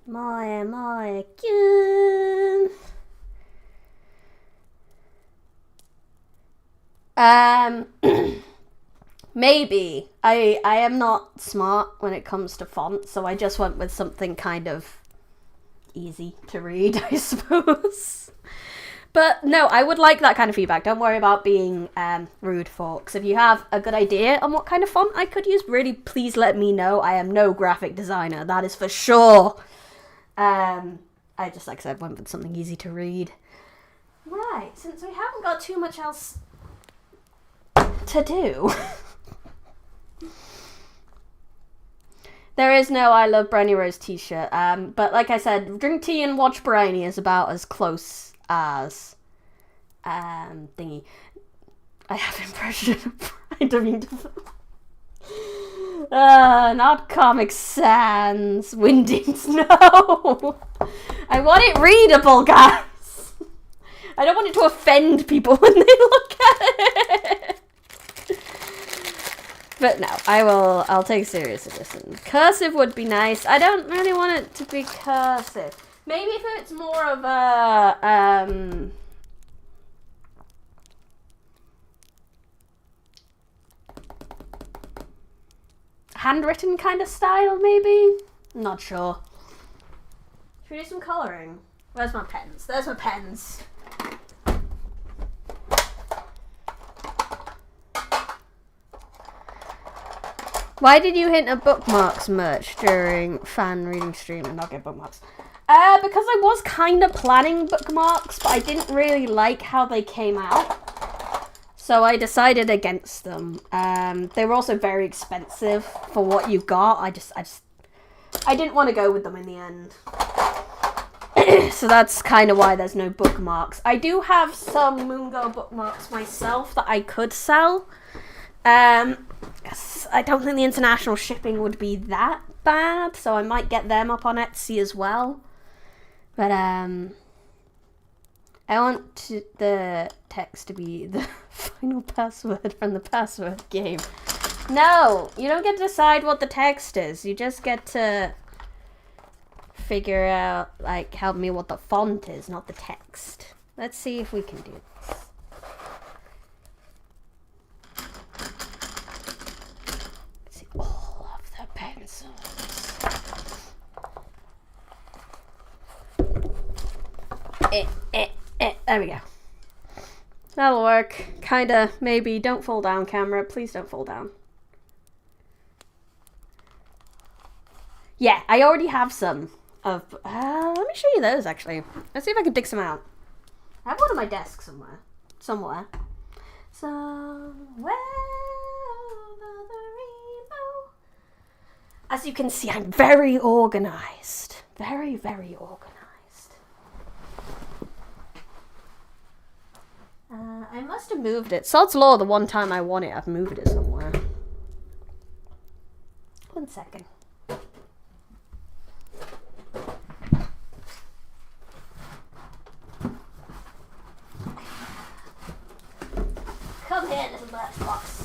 My cute. Maybe. I am not smart when it comes to font, so I just went with something kind of easy to read, I suppose. But no, I would like that kind of feedback. Don't worry about being rude, folks. If you have a good idea on what kind of font I could use, really please let me know. I am no graphic designer, that is for sure. I just, like I said, went with something easy to read. Right, since we haven't got too much else to do. There is no I Love Briny Rose t-shirt, but like I said, drink tea and watch Briny is about as close as thingy. I have impression of I don't mean to not Comic Sans Windings, no. I want it readable, guys. I don't want it to offend people when they look at it. But no, I'll take serious edition. Cursive would be nice. I don't really want it to be cursive. Maybe if it's more of a, handwritten kind of style, maybe? I'm not sure. Should we do some colouring? Where's my pens? There's my pens. Why did you hint at bookmarks merch during fan reading stream and not get bookmarks? Because I was kind of planning bookmarks, but I didn't really like how they came out. So I decided against them. They were also very expensive for what you got. I didn't want to go with them in the end. So that's kind of why there's no bookmarks. I do have some Mungo bookmarks myself that I could sell. I don't think the international shipping would be that bad, so I might get them up on Etsy as well. But I want the text to be the final password from the password game. No, you don't get to decide what the text is. You just get to figure out, like, help me what the font is, not the text. Let's see if we can do this. See all of the pencils. There we go. That'll work. Kinda, maybe. Don't fall down, camera. Please don't fall down. Yeah, I already have some of... let me show you those, actually. Let's see if I can dig some out. I have one on my desk somewhere. Somewhere over the rainbow. As you can see, I'm very organised. Very, very organised. I must have moved it. Sod's Law, the one time I won it, I've moved it somewhere. 1 second. Come here, little bird box.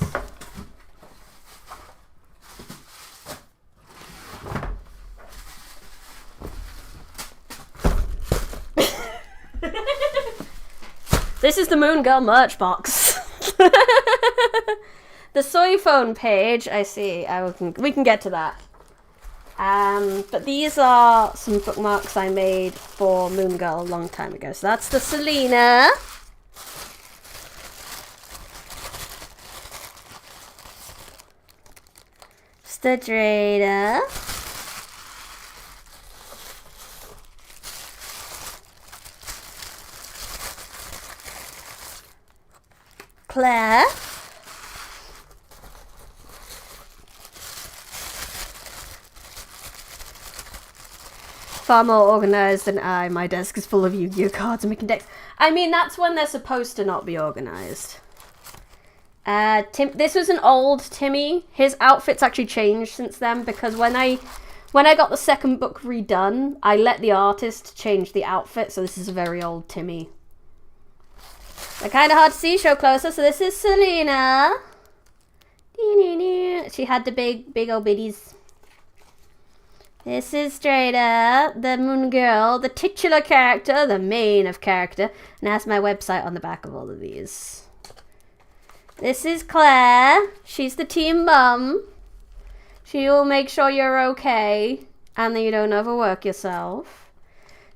This is the Moon Girl merch box. The soy phone page, I see. We can get to that. But these are some bookmarks I made for Moon Girl a long time ago. So that's the Selena. The Drada. Claire. Far more organised than I. My desk is full of Yu-Gi-Oh cards and making decks. I mean, that's when they're supposed to not be organised. This was an old Timmy. His outfit's actually changed since then because when I got the second book redone, I let the artist change the outfit, so this is a very old Timmy. They're kind of hard to see, show closer. So this is Selena. She had the big old biddies. This is Drada, the Moon Girl, the titular character, the main of character, and has my website on the back of all of these. This is Claire. She's the team mum. She will make sure you're okay and that you don't overwork yourself.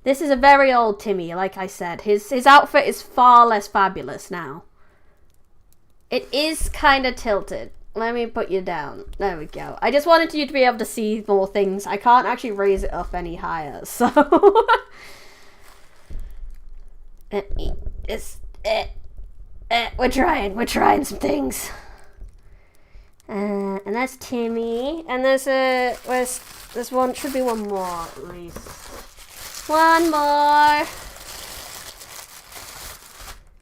This is a very old Timmy, like I said. His outfit is far less fabulous now. It is kind of tilted. Let me put you down. There we go. I just wanted you to be able to see more things. I can't actually raise it up any higher, so... We're trying some things. And that's Timmy. And there's one, should be one more at least. One more.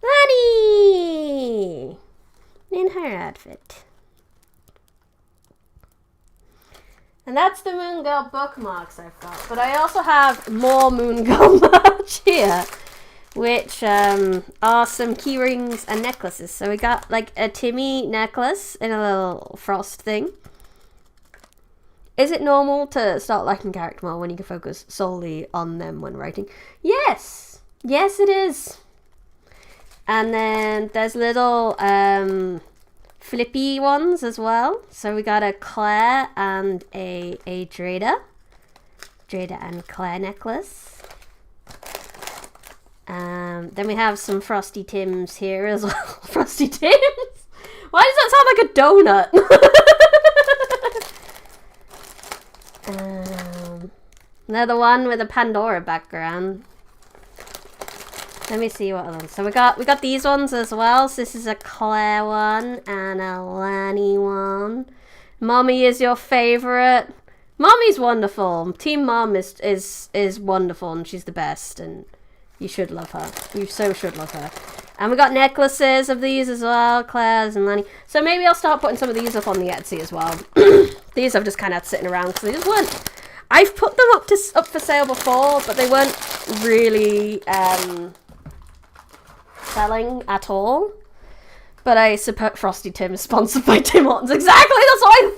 Lani! In her outfit. And that's the Moon Girl bookmarks I've got. But I also have more Moon Girl merch here, which are some key rings and necklaces. So we got like a Timmy necklace in a little frost thing. Is it normal to start liking character more when you can focus solely on them when writing? Yes! Yes, it is. And then there's little flippy ones as well. So we got a Claire and a Drada. Drada and Claire necklace. Then we have some Frosty Tims here as well. Frosty Tims? Why does that sound like a donut? Another one with a Pandora background. Let me see what ones. So we got these ones as well. So this is a Claire one and a Lani one. Mommy is your favorite. Mommy's wonderful. Team Mom is wonderful and she's the best and you should love her. You so should love her. And we got necklaces of these as well, Claire's and Lani. So maybe I'll start putting some of these up on the Etsy as well. These I've just kind of had sitting around because they just weren't. I've put them up for sale before, but they weren't really selling at all. But I support Frosty Tim is sponsored by Tim Hortons. Exactly, that's what I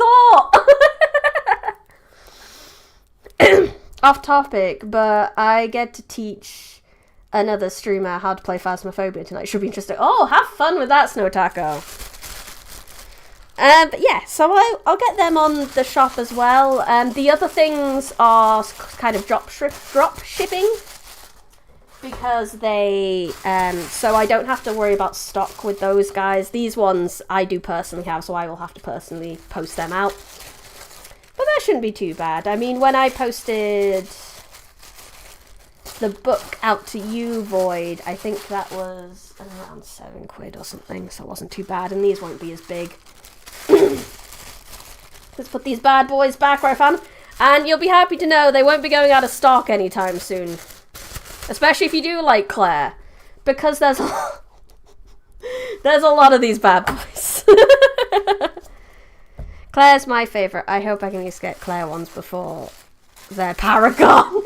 thought. Off topic, but I get to teach another streamer how to play Phasmophobia tonight. Should be interesting. Oh, have fun with that, Snow Taco. But yeah, so I'll get them on the shop as well. The other things are kind of drop shipping. because they, so I don't have to worry about stock with those guys. These ones I do personally have, so I will have to personally post them out. But that shouldn't be too bad. I mean, when I posted the book out to you, Void, I think that was around £7 or something, so it wasn't too bad, and these won't be as big. Let's put these bad boys back where I found them, and you'll be happy to know they won't be going out of stock anytime soon. Especially if you do like Claire, because there's a lot of these bad boys. Claire's my favourite. I hope I can at least get Claire ones before they're Paragon.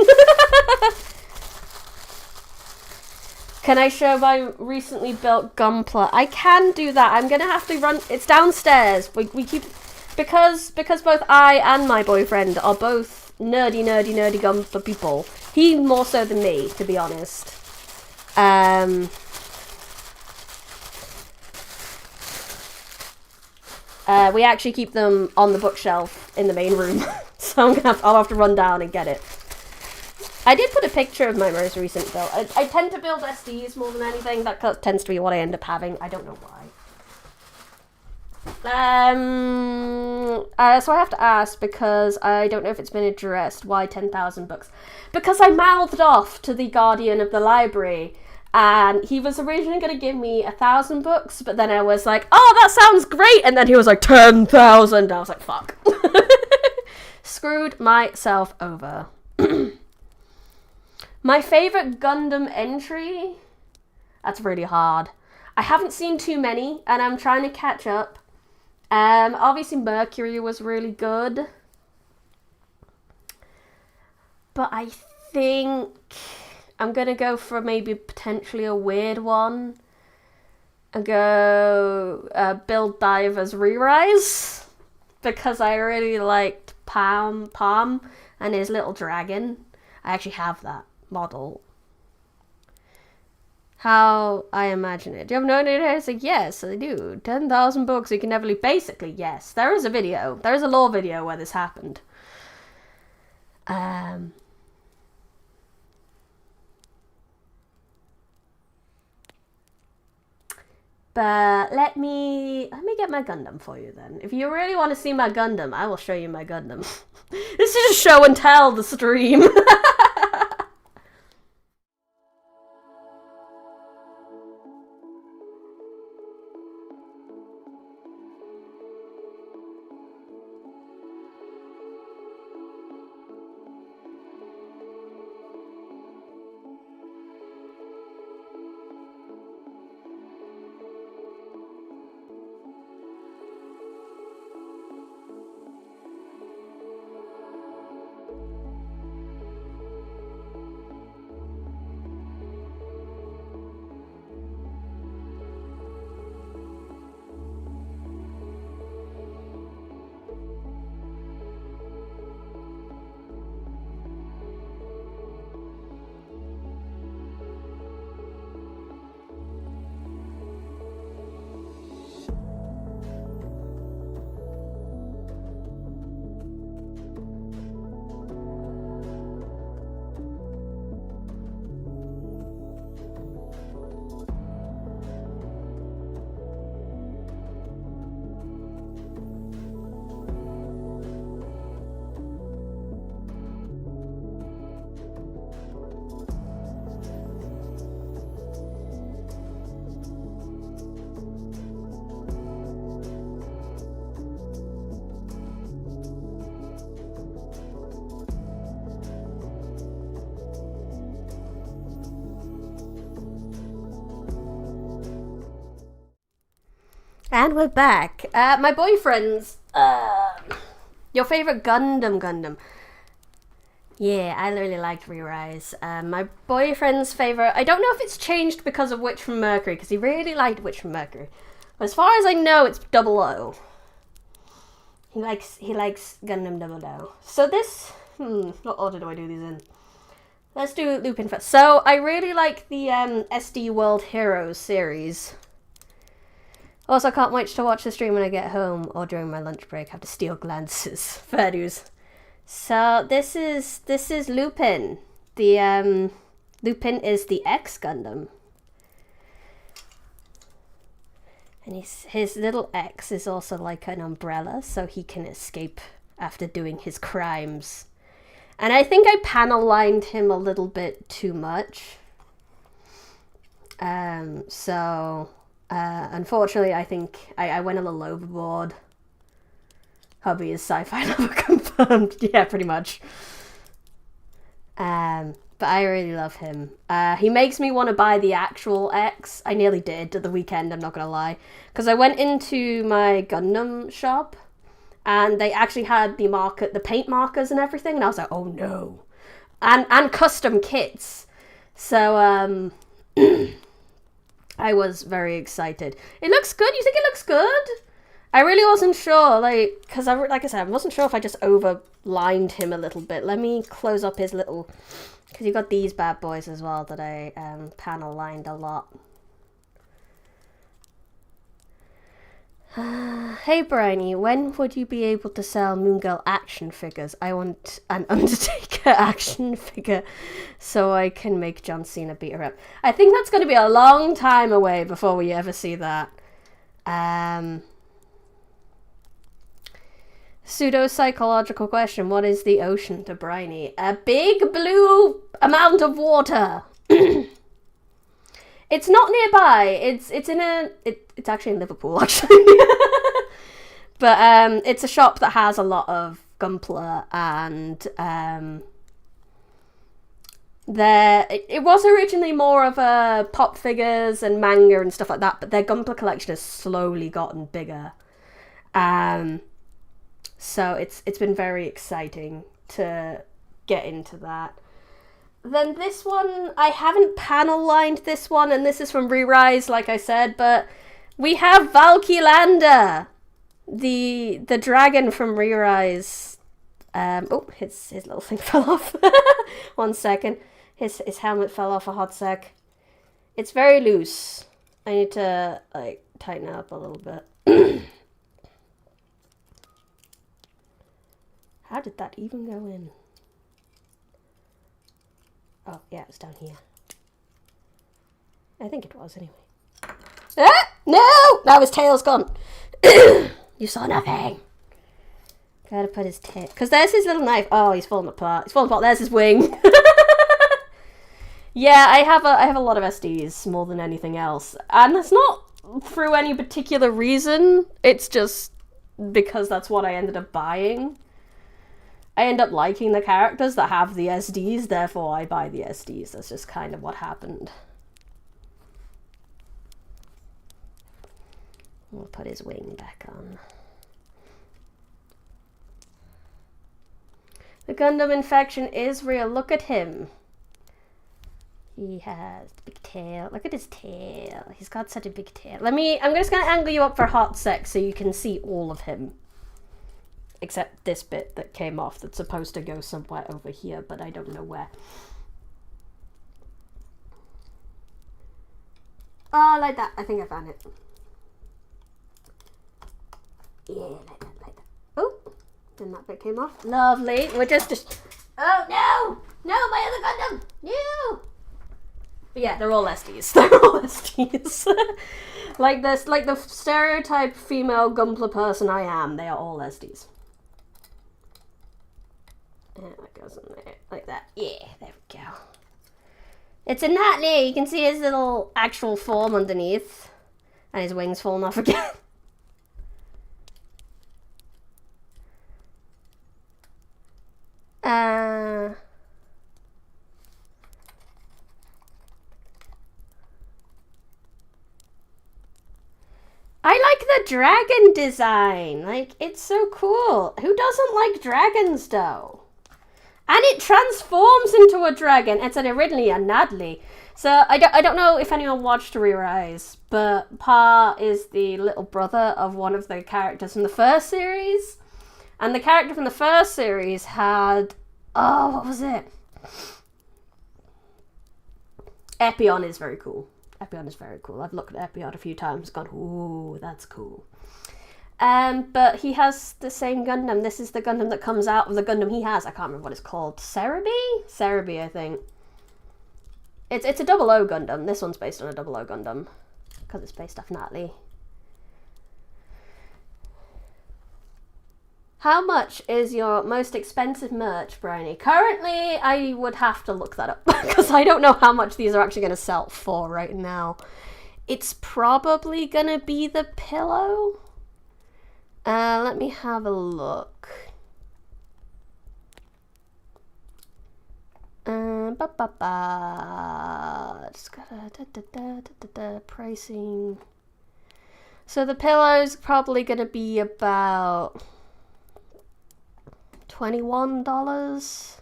Can I show my recently built Gunpla? I can do that. I'm going to have to run... It's downstairs. We keep... Because both I and my boyfriend are both nerdy Gunpla people. He more so than me, to be honest. We actually keep them on the bookshelf in the main room. So I'll have to run down and get it. I did put a picture of my most recent build. I tend to build SDs more than anything. That tends to be what I end up having. I don't know why. So I have to ask, because I don't know if it's been addressed, why 10,000 books? Because I mouthed off to the guardian of the library, and he was originally going to give me 1,000 books, but then I was like, oh, that sounds great, and then he was like, 10,000. I was like, fuck. Screwed myself over. My favourite Gundam entry? That's really hard. I haven't seen too many, and I'm trying to catch up. Obviously Mercury was really good. But I think I'm going to go for maybe potentially a weird one. And go Build Divers Re-Rise. Because I really liked Palm and his little dragon. I actually have that model. How I imagine it. Do you have no idea? I said, yes, I do. 10,000 books you can never leave. Basically, yes. There is a video. There is a lore video where this happened. But let me get my Gundam for you then. If you really want to see my Gundam, I will show you my Gundam. This is just show and tell the stream. And we're back. My boyfriend's, your favourite Gundam. Yeah, I really liked Re-Rise. My boyfriend's favourite, I don't know if it's changed because of Witch from Mercury, because he really liked Witch from Mercury. But as far as I know, it's 00. He likes Gundam 00. So this, what order do I do these in? Let's do Lupin first. So I really like the SD World Heroes series. Also, I can't wait to watch the stream when I get home or during my lunch break. I have to steal glances. Fair dues. So this is Lupin, the Lupin is the X Gundam. And his little X is also like an umbrella, so he can escape after doing his crimes. And I think I panel lined him a little bit too much. Unfortunately, I think I went a little overboard. Hubby is sci-fi lover confirmed. Yeah, pretty much. But I really love him. He makes me want to buy the actual X. I nearly did at the weekend, I'm not going to lie. Because I went into my Gundam shop, and they actually had the paint markers and everything, and I was like, oh no. And custom kits. So, I was very excited. It looks good? You think it looks good? I really wasn't sure, because like I said, I wasn't sure if I just overlined him a little bit. Let me close up his little... Because you've got these bad boys as well that I panel lined a lot. Hey Bryony, when would you be able to sell Moon Girl action figures? I want an Undertaker action figure so I can make John Cena beat her up. I think that's going to be a long time away before we ever see that. Pseudo-psychological question. What is the ocean to Bryony? A big blue amount of water. It's not nearby. It's actually in Liverpool, actually. But it's a shop that has a lot of Gunpla, and it was originally more of a pop figures and manga and stuff like that, but their Gunpla collection has slowly gotten bigger. So it's been very exciting to get into that. Then this one, I haven't panel lined this one, and this is from Re-Rise, like I said, but we have Valkylander, the dragon from Re-Rise. His little thing fell off. 1 second. His helmet fell off a hot sec. It's very loose. I need to tighten it up a little bit. How did that even go in? Oh, yeah, it was down here. I think it was, anyway. Ah! No! Now his tail's gone. You saw nothing. Gotta put his tail... Because there's his little knife. Oh, he's falling apart. He's falling apart. There's his wing. Yeah, I have a lot of SDs more than anything else. And it's not through any particular reason. It's just because that's what I ended up buying. I end up liking the characters that have the SDs, therefore I buy the SDs. That's just kind of what happened. We'll put his wing back on. The Gundam infection is real. Look at him. He has the big tail. Look at his tail. He's got such a big tail. I'm just going to angle you up for a hot sec so you can see all of him. Except this bit that came off that's supposed to go somewhere over here, but I don't know where. Oh, like that. I think I found it. Yeah, like that. Oh, then that bit came off. Lovely. We're just... Oh, no! No, my other Gundam! No! But yeah, they're all SDs. They're all SDs. like the stereotype female Gunpla person I am, they are all SDs. And that goes in there, like that. Yeah, there we go. It's a Natley. You can see his little actual form underneath. And his wings falling off again. I like the dragon design. It's so cool. Who doesn't like dragons, though? And it transforms into a dragon. It's originally a Nadley. So I don't know if anyone watched Re-Rise, but Pa is the little brother of one of the characters from the first series. And the character from the first series had... Oh, what was it? Epion is very cool. Epion is very cool. I've looked at Epion a few times and gone, ooh, that's cool. But he has the same Gundam. This is the Gundam that comes out of the Gundam he has. I can't remember what it's called. Cerebi? Cerebi, I think. It's a 00 Gundam. This one's based on a 00 Gundam because it's based off Natalie. How much is your most expensive merch, Bryony? Currently, I would have to look that up because I don't know how much these are actually going to sell for right now. It's probably going to be the pillow. Let me have a look. Just gotta pricing. So the pillow's probably gonna be about $21.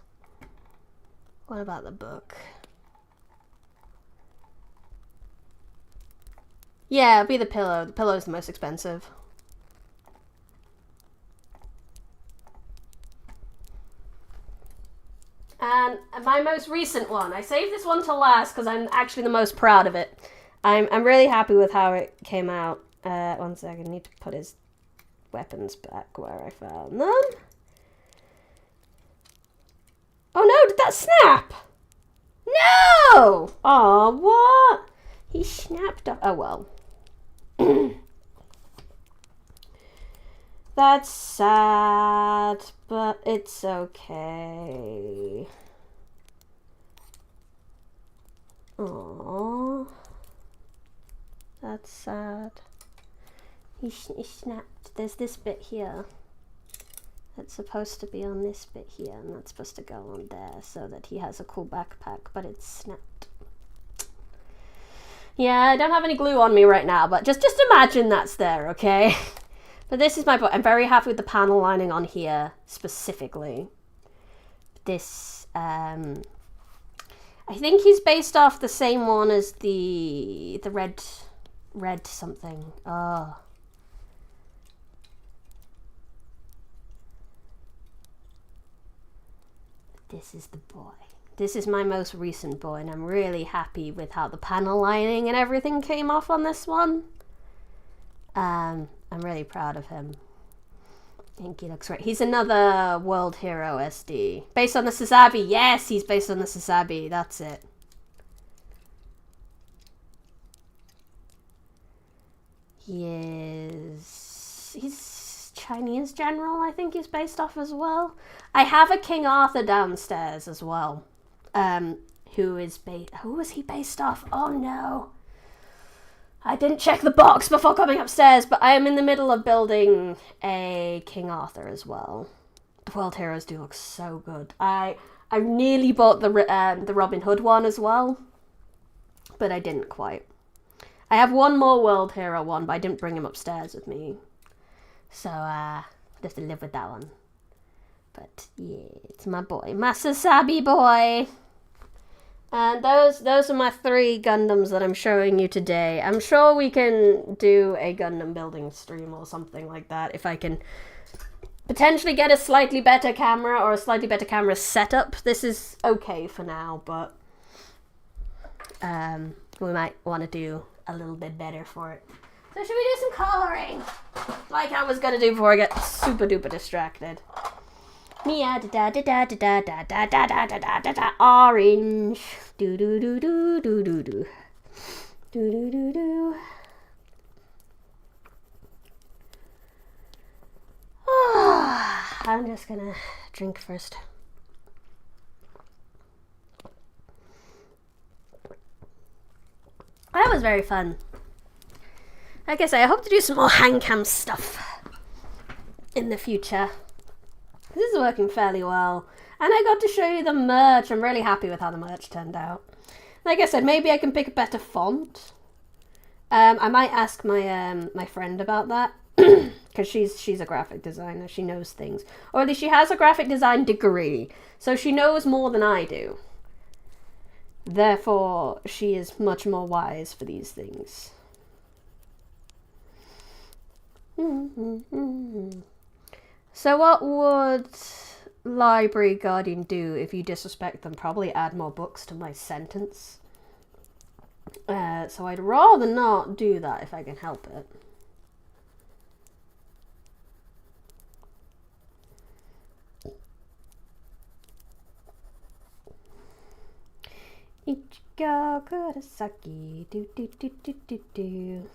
What about the book? Yeah, it'll be the pillow. The pillow's the most expensive. And my most recent one, I saved this one to last because I'm actually the most proud of it. I'm really happy with how it came out. 1 second, I need to put his weapons back where I found them. Oh no, did that snap? No! Oh, what? He snapped up. Oh well. That's sad, but it's okay. Aww. That's sad. He snapped. There's this bit here that's supposed to be on this bit here, and that's supposed to go on there so that he has a cool backpack, but it's snapped. Yeah, I don't have any glue on me right now, but just imagine that's there, okay? But this is my book. I'm very happy with the panel lining on here specifically. This, I think he's based off the same one as the red something. Oh. This is the boy. This is my most recent boy, and I'm really happy with how the panel lining and everything came off on this one. I'm really proud of him. I think he looks great. He's another World Hero SD. Based on the Sazabi. Yes, he's based on the Sazabi. That's it. He's Chinese general, I think he's based off as well. I have a King Arthur downstairs as well. Who was he based off? Oh no. I didn't check the box before coming upstairs, but I am in the middle of building a King Arthur as well. The World Heroes do look so good. I nearly bought the Robin Hood one as well, but I didn't quite. I have one more World Hero one, but I didn't bring him upstairs with me. So, I have to live with that one. But, yeah, it's my boy. My Sazabi boy! And those are my 3 Gundams that I'm showing you today. I'm sure we can do a Gundam building stream or something like that if I can potentially get a slightly better camera or a slightly better camera setup. This is okay for now, but we might want to do a little bit better for it. So should we do some coloring? Like I was gonna do before I get super duper distracted. Mia da da da da da da da da da da da da orange. Do do do do do do do. Do do do do. I'm just gonna drink first. That was very fun. Like I say, I hope to do some more hand cam stuff in the future. This is working fairly well. And I got to show you the merch. I'm really happy with how the merch turned out. Like I said, maybe I can pick a better font. I might ask my my friend about that. Because she's a graphic designer. She knows things. Or at least she has a graphic design degree. So she knows more than I do. Therefore, she is much more wise for these things. So what would Library Guardian do if you disrespect them? Probably add more books to my sentence. So I'd rather not do that if I can help it. Ichigo Kurosaki. Do do do do do do.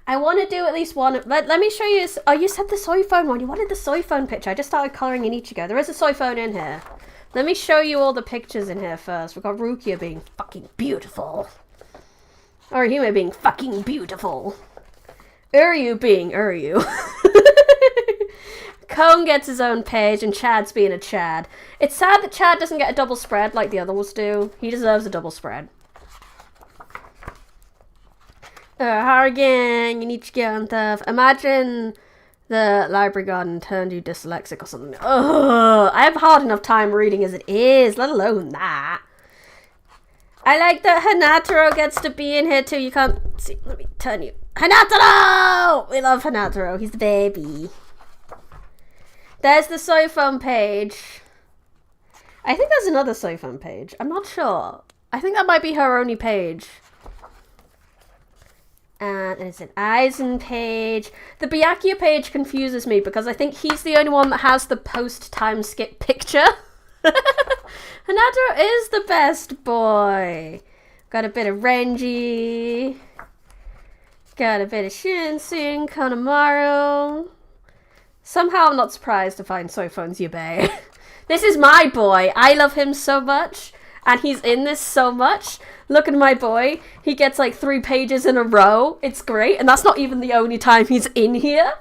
I want to do at least one. Let me show you. Oh, you said the soy phone one. You wanted the soy phone picture. I just started colouring in Ichigo. There is a soy phone in here. Let me show you all the pictures in here first. We've got Rukia being fucking beautiful. Orihime being fucking beautiful. Uryu being Uryu. Cone gets his own page and Chad's being a Chad. It's sad that Chad doesn't get a double spread like the other ones do. He deserves a double spread. Harrigan, you need to get on stuff. Imagine the library garden turned you dyslexic or something. Ugh, I have a hard enough time reading as it is, let alone that. I like that Hanataro gets to be in here too. You can't see. Let me turn you. Hanataro! We love Hanataro. He's the baby. There's the Sophon page. I think there's another Sophon page. I'm not sure. I think that might be her only page. And it's an Aizen page. The Byakuya page confuses me because I think he's the only one that has the post-time skip picture. Hanataro is the best boy. Got a bit of Renji. Got a bit of Shinsun, Konamaru. Somehow I'm not surprised to find Sophon's Yubei. This is my boy. I love him so much. And he's in this so much. Look at my boy. He gets like 3 pages in a row. It's great. And that's not even the only time he's in here.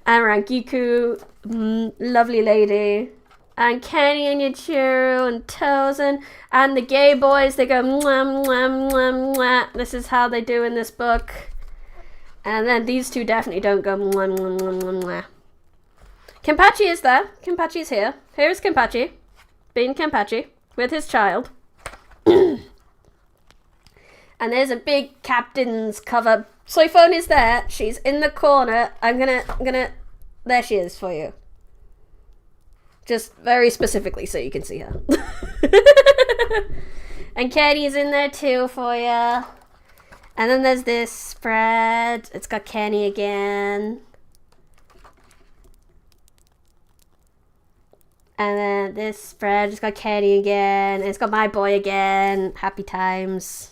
And Rangiku, lovely lady. And Kenny and Yachiro and Tozen. And the gay boys, they go mwah, mwah, mwah, mwah. This is how they do in this book. And then these two definitely don't go mwah, mwah, mwah, mwah, mwah. Kenpachi is there. Kenpachi's here. Here's Kenpachi. Being Kenpachi. With his child. And there's a big captain's cover. Soifone is there. She's in the corner. I'm gonna... There she is for you. Just very specifically so you can see her. And Kenny's in there too for you. And then there's this spread. It's got Kenny again. And then this spread, it's got Kenny again. And it's got my boy again. Happy times.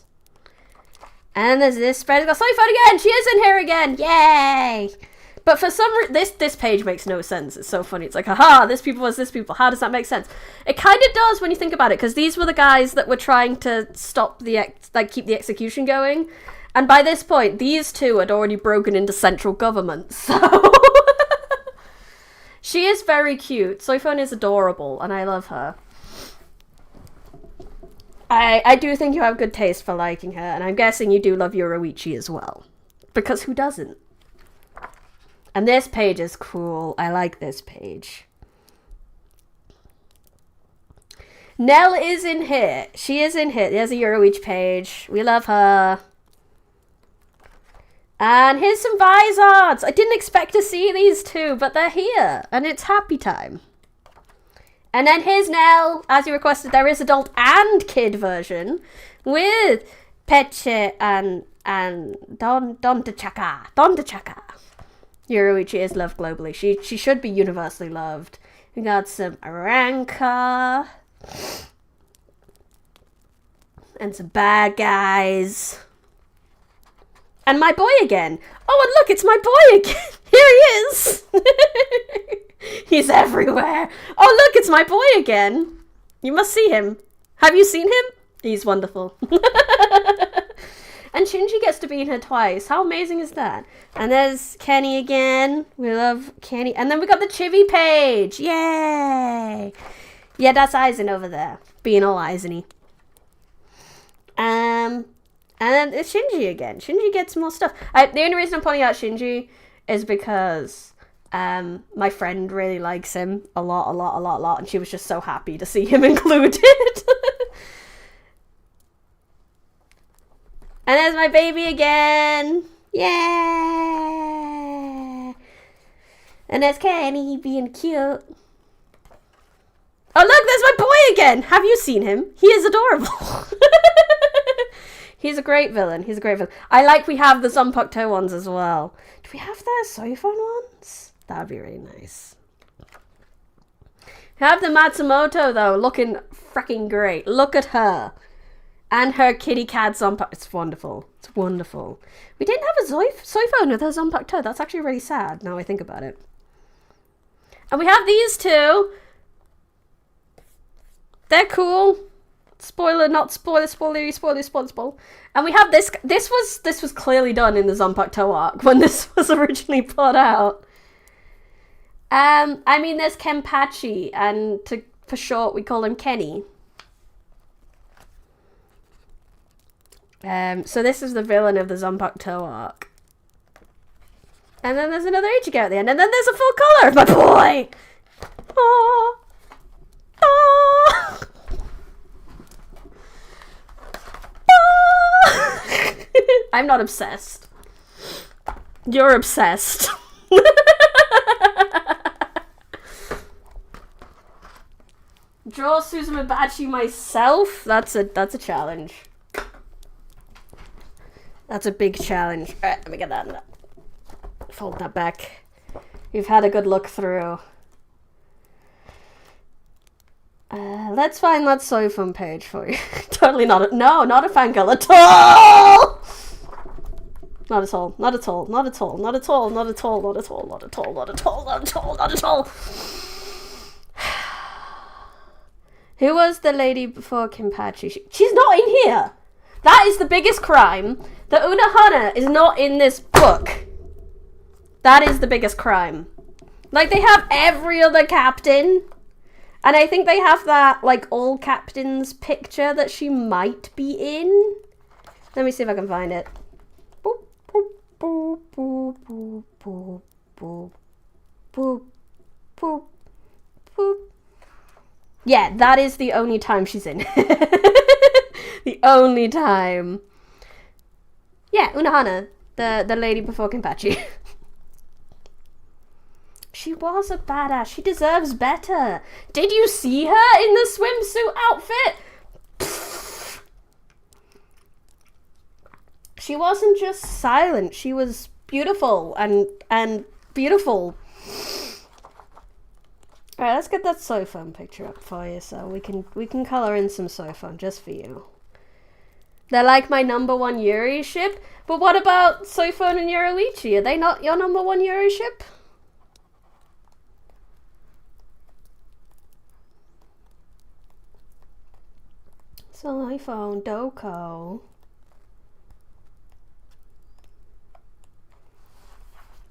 And then there's this spread. It's got Soifone again. She is in here again. Yay! But for some reason, this page makes no sense. It's so funny. It's like, haha, this people was this people. How does that make sense? It kind of does when you think about it, because these were the guys that were trying to stop keep the execution going. And by this point, these two had already broken into central government. So she is very cute. Soifone is adorable, and I love her. I do think you have good taste for liking her, and I'm guessing you do love Yoruichi as well. Because who doesn't? And this page is cool. I like this page. Nell is in here. She is in here. There's a Yoruichi page. We love her. And here's some Vizards. I didn't expect to see these two, but they're here. And it's happy time. And then here's Nell. As you requested, there is adult and kid version with Peche and Don Tachaka. Don Tachaka. Yoruichi is loved globally. She should be universally loved. We got some Aranka. And some bad guys. And my boy again. Oh, and look, it's my boy again. Here he is. He's everywhere. Oh, look, it's my boy again. You must see him. Have you seen him? He's wonderful. And Shinji gets to be in here twice. How amazing is that? And there's Kenny again. We love Kenny. And then we got the Chibi page. Yay! Yeah, that's Aizen over there. Being all Aizen-y. And then it's Shinji again. Shinji gets more stuff. The only reason I'm pointing out Shinji is because my friend really likes him a lot. And she was just so happy to see him included. And there's my baby again. Yeah. And there's Kenny being cute. Oh, look, there's my boy again. Have you seen him? He is adorable. He's a great villain. He's a great villain. I like we have the Zanpakuto ones as well. Do we have the Soifon ones? That would be really nice. We have the Matsumoto, though, looking freaking great. Look at her. And her kitty cat Zonpak. It's wonderful. It's wonderful. We didn't have a Soifone with her Zonpak toe. That's actually really sad now I think about it. And we have these two. They're cool. Spoiler, not spoiler, spoiler. And we have this. This was clearly done in the Zonpak toe arc when this was originally put out. I mean, there's Kenpachi, and for short, we call him Kenny. So this is the villain of the Zonpak toe arc. And then there's another Ichigo at the end, and then there's a full color of my boy! Oh! Oh! Oh! I'm not obsessed. You're obsessed. Draw Suzumibachi myself? That's a challenge. That's a big challenge. Alright, let me get that. Fold that back. You've had a good look through. Let's find that Soifun page for you. Totally not a fangirl at all! Not at all, not at all, not at all, not at all, not at all, not at all, not at all, not at all, not at all, not at all. Who was the lady before Kenpachi? She's not in here! That is the biggest crime. The Unohana is not in this book. That is the biggest crime. Like, they have every other captain. And I think they have that, like, all captains picture that she might be in. Let me see if I can find it. Boop, boop, boop, boop, boop, boop, boop, boop, boop, boop. Yeah, that is the only time she's in. The only time. Yeah, Unohana, the lady before Kenpachi. She was a badass. She deserves better. Did you see her in the swimsuit outfit? Pfft. She wasn't just silent. She was beautiful and beautiful. All right, let's get that Soifun picture up for you, so we can color in some Soifun just for you. They're like my #1 Yuri ship, but what about Soifun and Yoruichi? Are they not your #1 Yuri ship? Soifun, Doko.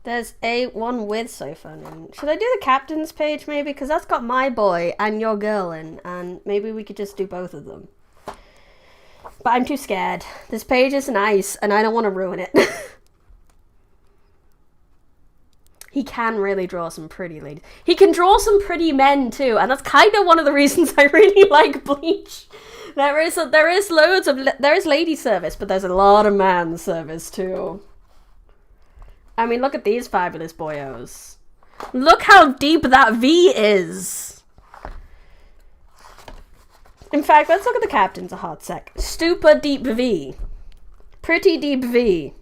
There's one with Soifun in. Should I do the captain's page maybe? Because that's got my boy and your girl in, and maybe we could just do both of them. But I'm too scared. This page is nice, and I don't want to ruin it. He can really draw some pretty ladies. He can draw some pretty men too, and that's kind of one of the reasons I really like Bleach. There is lady service, but there's a lot of man service too. I mean, look at these fabulous boyos. Look how deep that V is. In fact, let's look at the captains a hot sec. Super deep V. Pretty deep V.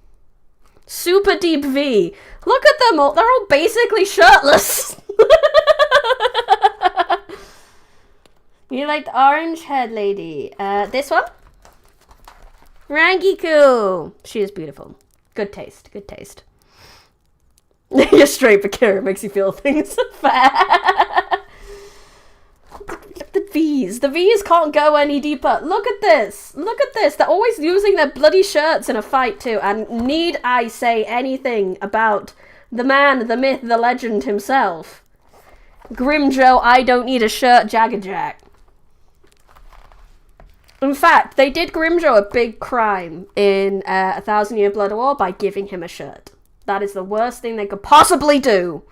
Super deep V. Look at them all. They're all basically shirtless. You like the orange head lady. This one? Rangiku. She is beautiful. Good taste. Good taste. You're straight, but Kira makes you feel things fair. Look, the V's. The V's can't go any deeper. Look at this. Look at this. They're always using their bloody shirts in a fight too. And need I say anything about the man, the myth, the legend himself? Grimjo, I don't need a shirt, Jaggerjack. In fact, they did Grimjo a big crime in 1,000 Year Blood War by giving him a shirt. That is the worst thing they could possibly do.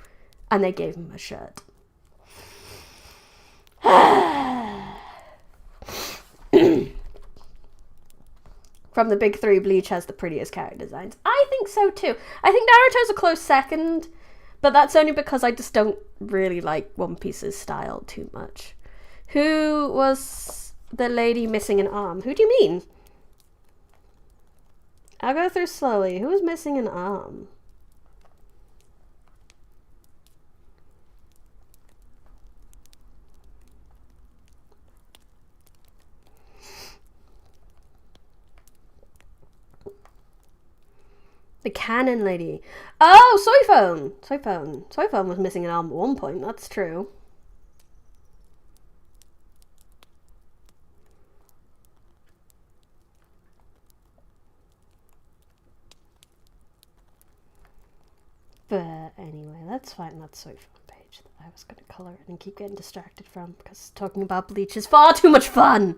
And they gave him a shirt. From the big three, Bleach has the prettiest character designs. I think so too. I think Naruto's a close second, but that's only because I just don't really like One Piece's style too much. Who was the lady missing an arm? Who do you mean? I'll go through slowly. Who was missing an arm? The Canon lady. Oh, Soy Phone. Soy Phone. Soy Phone was missing an arm at one point. That's true. But anyway, let's find that Soy Phone page that I was going to colour and keep getting distracted from, because talking about Bleach is far too much fun.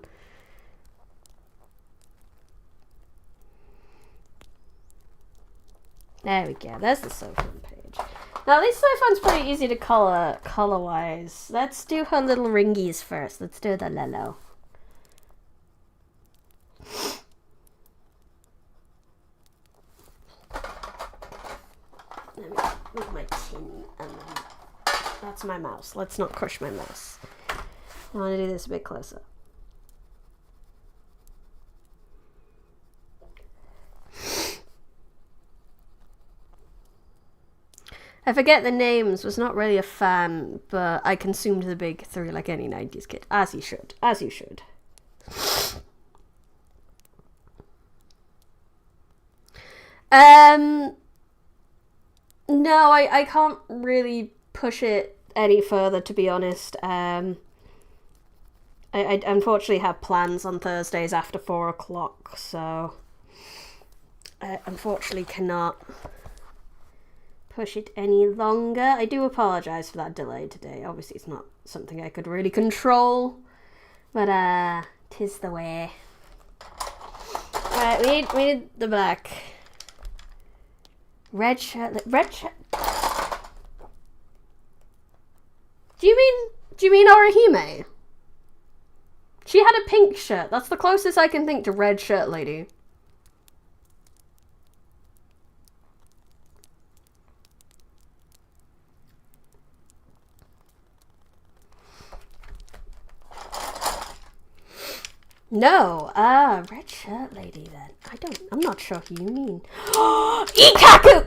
There we go. There's the Soy Phone page. Now, this Soy Phone's pretty easy to colour-wise. Let's do her little ringies first. Let's do the Lelo. Let me move my tin. That's my mouse. Let's not crush my mouse. I want to do this a bit closer. I forget the names, was not really a fan, but I consumed the big three like any 90s kid. As you should. As you should. No, I can't really push it any further, to be honest. I unfortunately have plans on Thursdays after 4 o'clock, so I unfortunately cannot push it any longer. I do apologise for that delay today. Obviously it's not something I could really control, but 'tis the way. Right, we need the black. Red shirt. Do you mean Orihime? She had a pink shirt. That's the closest I can think to red shirt lady. No, red shirt lady then. I'm not sure who you mean. Ikaku!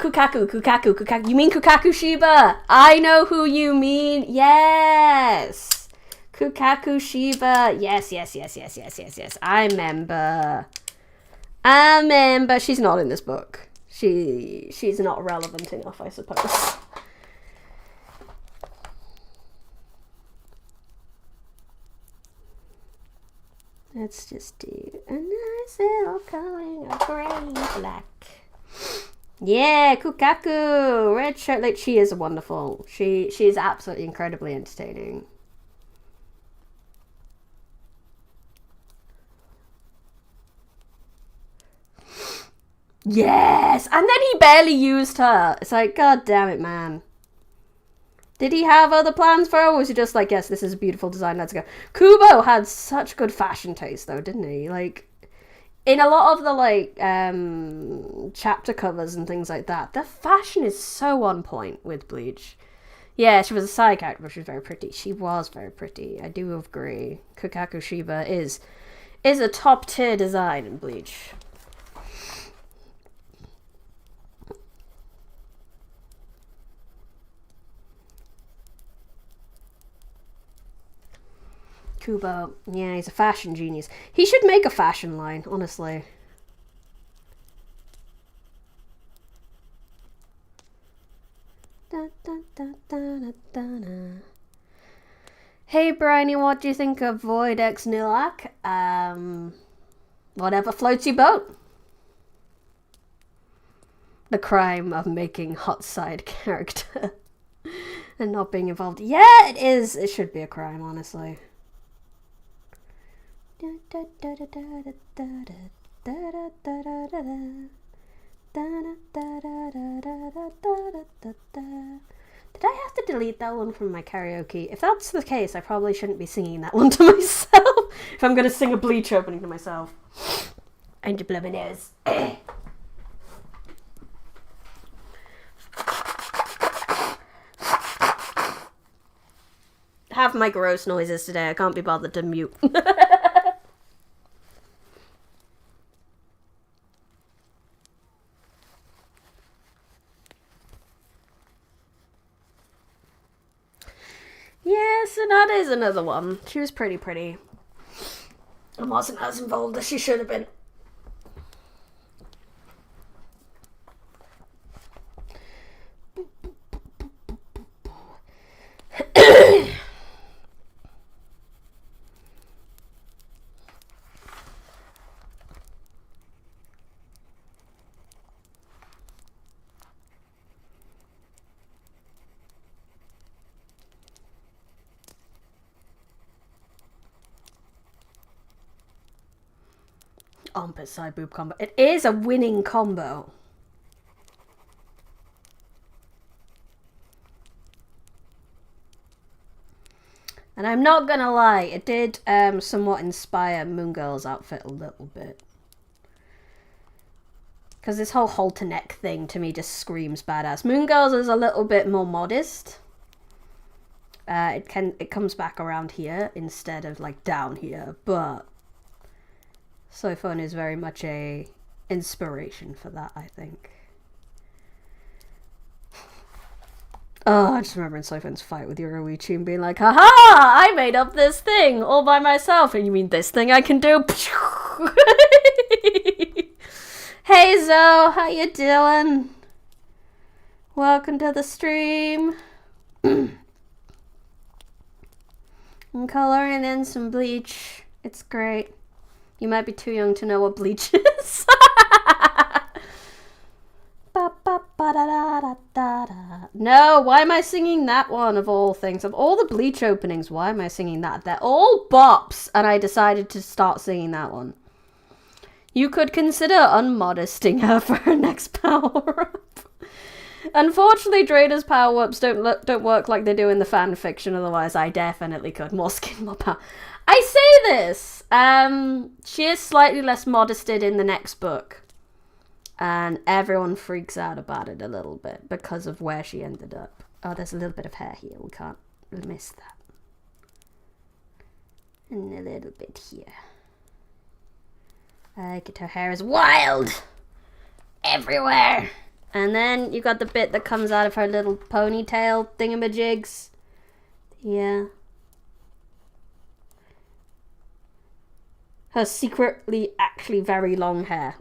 Kukaku. You mean Kukaku Shiba? I know who you mean. Yes. Kukaku Shiba. Yes. I remember. She's not in this book. She's not relevant enough, I suppose. Let's just do a nice little coloring of grey and black. Yeah, Kukaku! Red shirt, like, she is wonderful. She is absolutely incredibly entertaining. Yes! And then he barely used her. It's like, god damn it, man. Did he have other plans for her, or was he just like, yes, this is a beautiful design, let's go? Kubo had such good fashion taste, though, didn't he? Like, in a lot of the, like, chapter covers and things like that, the fashion is so on point with Bleach. Yeah, she was a side character, but she was very pretty. She was very pretty. I do agree. Kukaku Shiba is a top-tier design in Bleach. Kubo, yeah, he's a fashion genius. He should make a fashion line, honestly. Hey, Bryony, what do you think of Void X Nilak? Whatever floats your boat. The crime of making hot side character and not being involved. Yeah, it is. It should be a crime, honestly. Did I have to delete that one from my karaoke? If that's the case, I probably shouldn't be singing that one to myself. If I'm going to sing a Bleach opening to myself. I need to blow my nose. Have my gross noises today. I can't be bothered to mute. Yes, and that is another one. She was pretty. And wasn't as involved as she should have been. armpit side boob combo. It is a winning combo. And I'm not gonna lie, it did somewhat inspire Moon Girl's outfit a little bit. Because this whole halter neck thing to me just screams badass. Moon Girl's is a little bit more modest. It comes back around here instead of like down here, but Sophon is very much a inspiration for that, I think. Oh, I just remember in Sophon's fight with Yoruichi and being like, haha, I made up this thing all by myself. And you mean this thing I can do? Hey Zoe, how you doing? Welcome to the stream. I'm coloring in some bleach. It's great. You might be too young to know what bleach is. No, why am I singing that one of all things? Of all the Bleach openings, why am I singing that? They're all bops, and I decided to start singing that one. You could consider unmodesting her for her next power-up. Unfortunately, Draida's power-ups don't work like they do in the fan fiction, otherwise I definitely could. More skin, more power. I say this, she is slightly less modested in the next book. And everyone freaks out about it a little bit because of where she ended up. Oh, there's a little bit of hair here. We can't miss that. And a little bit here. I like it. Her hair is wild. Everywhere. And then you got the bit that comes out of her little ponytail thingamajigs. Yeah. Her secretly actually very long hair.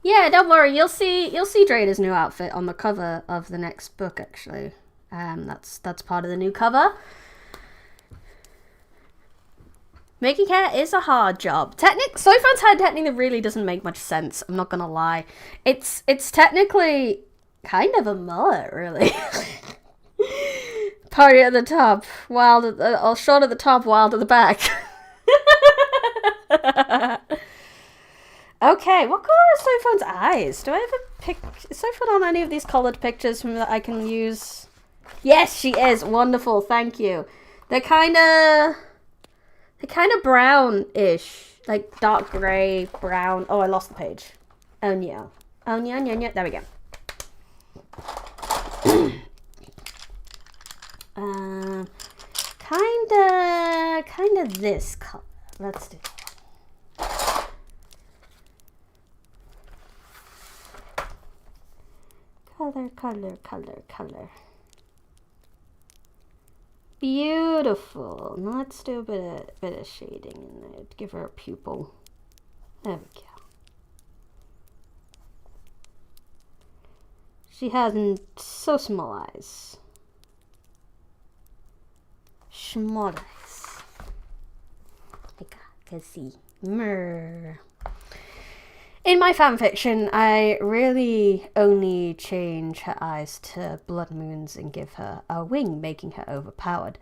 Yeah, don't worry. You'll see Draida's new outfit on the cover of the next book. Actually, that's part of the new cover. Making hair is a hard job. Sophon's hair technically really doesn't make much sense. I'm not gonna lie. It's technically kind of a mullet, really. Party at the top, wild or short at the top, wild at the back. Okay, what colour is Sophon's eyes? Do I have a pic? Is Sophon on any of these coloured pictures from that I can use? Yes, she is. Wonderful, thank you. They're kind of brown-ish, like dark grey, brown. Oh, I lost the page. Oh no. Oh no, no, no. There we go. Kinda this colour. Let's do that. Color. Beautiful. Now let's do a bit of shading in there to give her a pupil. There we go. She has so small eyes. Small eyes. I can see. In my fanfiction, I really only change her eyes to blood moons and give her a wing, making her overpowered.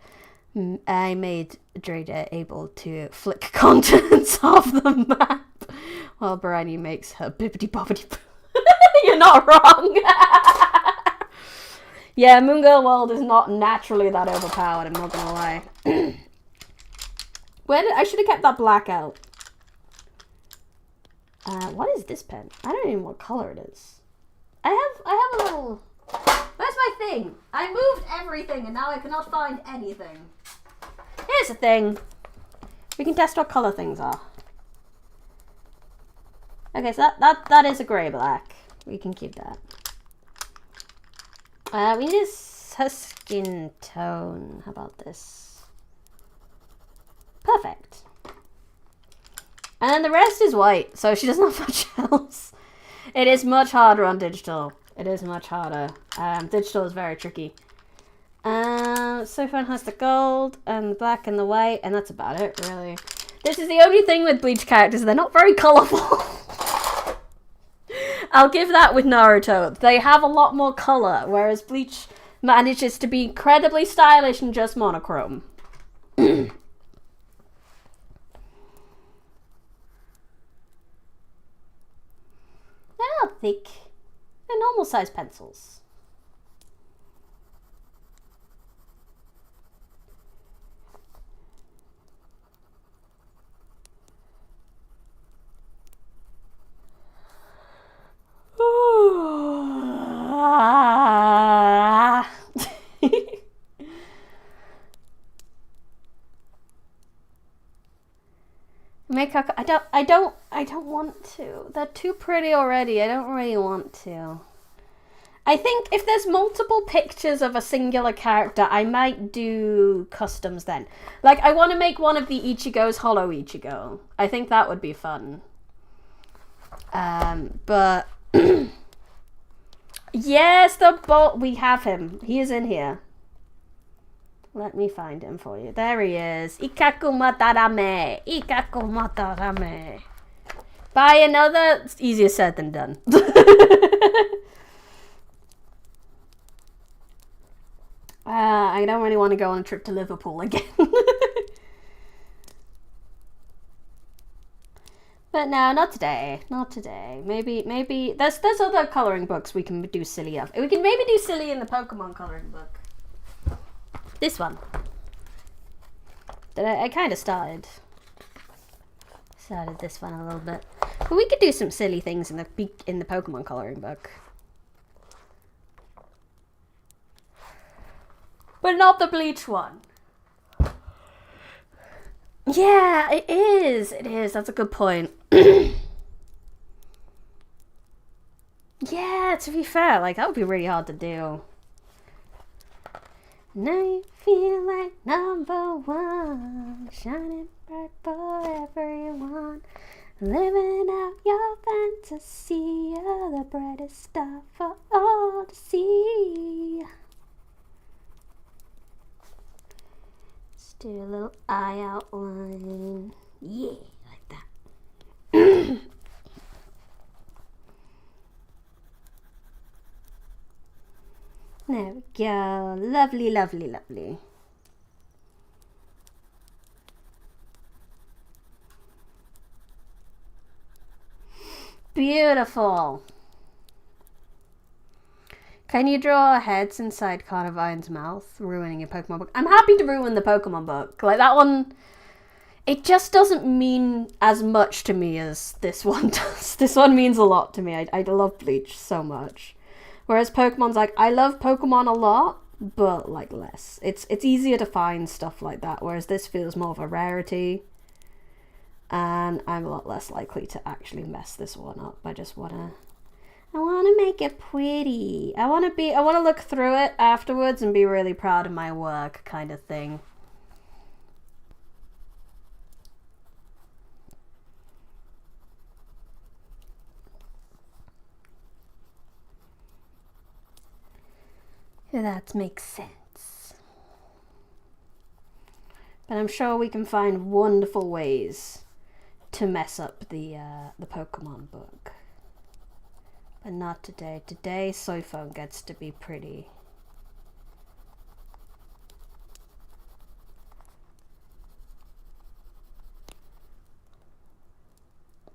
I made Draida able to flick continents off the map, while Briny makes her bibbidi-bobbidi. You're not wrong! Yeah, Moon Girl World is not naturally that overpowered, I'm not gonna lie. I should have kept that black out. What is this pen? I don't even know what color it is. I have a little... Where's my thing? I moved everything and now I cannot find anything. Here's the thing. We can test what color things are. Okay, so that is a grey-black. We can keep that. We need her skin tone. How about this? Perfect. And then the rest is white, so she doesn't have much else. It is much harder on digital. It is much harder. Digital is very tricky. Sophon has the gold and the black and the white, and that's about it, really. This is the only thing with Bleach characters, they're not very colourful. I'll give that with Naruto. They have a lot more colour, whereas Bleach manages to be incredibly stylish and just monochrome. They're not thick. They're normal sized pencils. I don't want to. They're too pretty already. I don't really want to. I think if there's multiple pictures of a singular character, I might do customs then. Like, I want to make one of the Ichigos Hollow Ichigo. I think that would be fun. But yes, we have him. He is in here. Let me find him for you. There he is. Ikaku Matarame. Ikaku Matarame. Buy another. It's easier said than done. I don't really want to go on a trip to Liverpool again. But no, not today. Not today. Maybe there's other colouring books we can do silly of. We can maybe do silly in the Pokemon colouring book. This one. I kind of started this one a little bit. But we could do some silly things in the Pokemon colouring book. But not the Bleach one. Yeah, it is. It is. That's a good point. Yeah, to be fair, like, that would be really hard to do. Now you feel like number one, shining bright for everyone, living out your fantasy, you're the brightest star for all to see. Let's do a little eye outline. Yeah, like that. There we go. Lovely, lovely, lovely. Beautiful. Can you draw heads inside Carnivine's mouth, ruining your Pokemon book? I'm happy to ruin the Pokemon book. Like, that one, it just doesn't mean as much to me as this one does. This one means a lot to me. I love Bleach so much. Whereas Pokemon's like, I love Pokemon a lot, but like less. It's easier to find stuff like that, whereas this feels more of a rarity. And I'm a lot less likely to actually mess this one up. I wanna make it pretty. I wanna look through it afterwards and be really proud of my work, kind of thing. That makes sense. But I'm sure we can find wonderful ways to mess up the Pokemon book. But not today. Today, Soiphone gets to be pretty.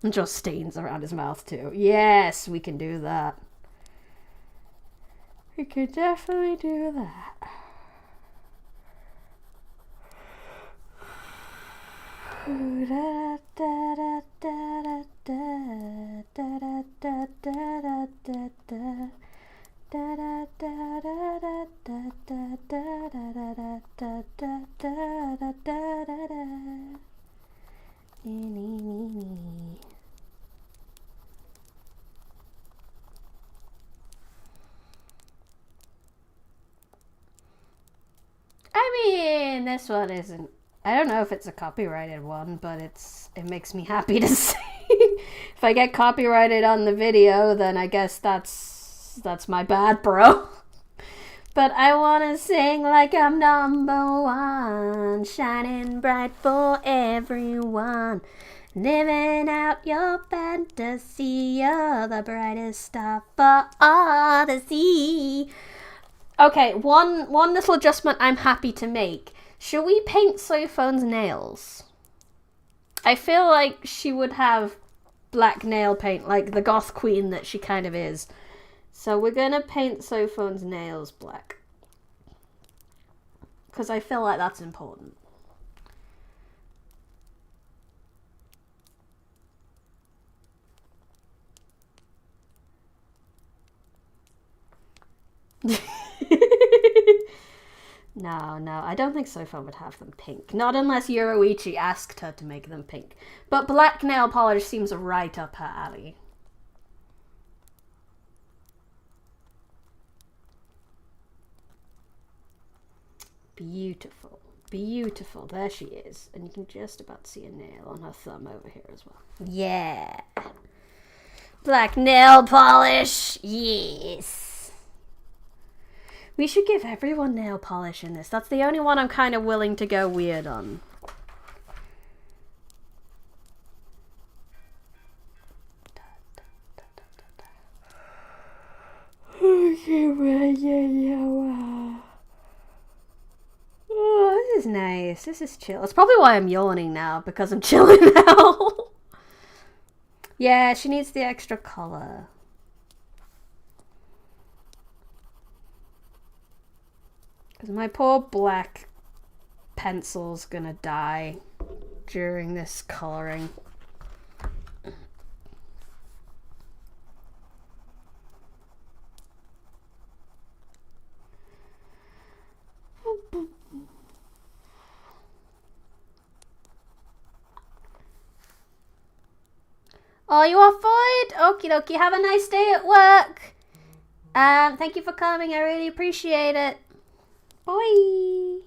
And just stains around his mouth too. Yes, we can do that. We could definitely do that. I mean, this one isn't. I don't know if it's a copyrighted one, but it makes me happy to see. If I get copyrighted on the video, then I guess that's my bad, bro. But I wanna sing like I'm number one, shining bright for everyone, Living out your fantasy, you're the brightest star for all to see. Okay, one little adjustment I'm happy to make. Should we paint Sophone's nails? I feel like she would have black nail paint, like the goth queen that she kind of is. So we're gonna paint Sophone's nails black. Because I feel like that's important. No, I don't think Sophone would have them pink. Not unless Yoruichi asked her to make them pink. But black nail polish seems right up her alley. Beautiful. Beautiful. There she is. And you can just about see a nail on her thumb over here as well. Yeah. Black nail polish. Yes. We should give everyone nail polish in this. That's the only one I'm kind of willing to go weird on. Oh, this is nice. This is chill. That's probably why I'm yawning now, because I'm chilling now. Yeah, she needs the extra color. Because my poor black pencil's gonna die during this coloring. Oh, you are Void? Okie dokie. Have a nice day at work. Thank you for coming. I really appreciate it. Bye.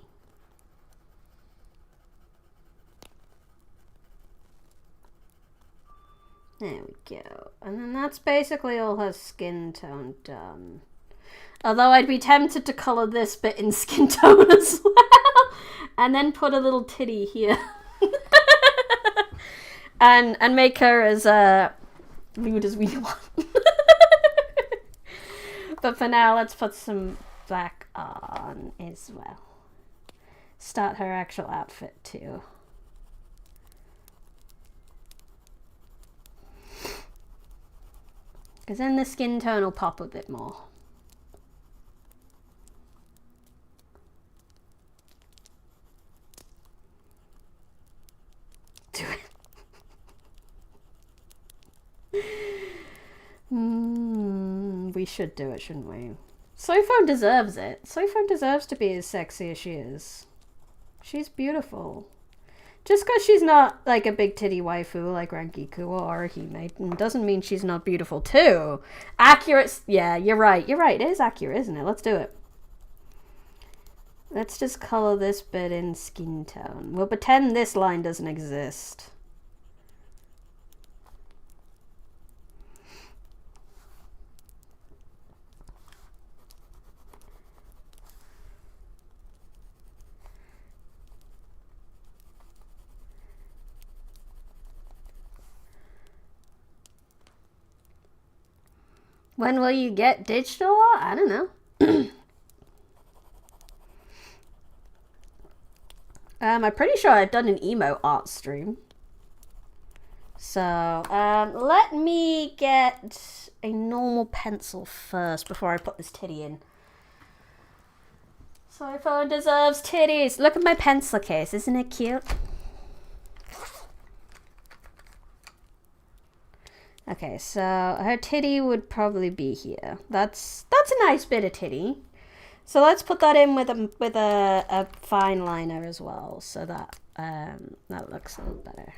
There we go. And then that's basically all her skin tone done. Although I'd be tempted to colour this bit in skin tone as well. And then put a little titty here. and make her as nude as we want. But for now, let's put some black on as well. Start her actual outfit too. Because then the skin tone will pop a bit more. Do it. We should do it, shouldn't we? Sophone deserves it. Sophone deserves to be as sexy as she is. She's beautiful. Just because she's not like a big titty waifu like Rangiku or Hime doesn't mean she's not beautiful too. Accurate. Yeah, you're right. You're right. It is accurate, isn't it? Let's do it. Let's just color this bit in skin tone. We'll pretend this line doesn't exist. When will you get digital art? I don't know. I'm pretty sure I've done an emo art stream. So, let me get a normal pencil first before I put this titty in. Sophone deserves titties. Look at my pencil case. Isn't it cute? Okay, so her titty would probably be here. That's a nice bit of titty. So let's put that in with a fine liner as well, so that that looks a little better.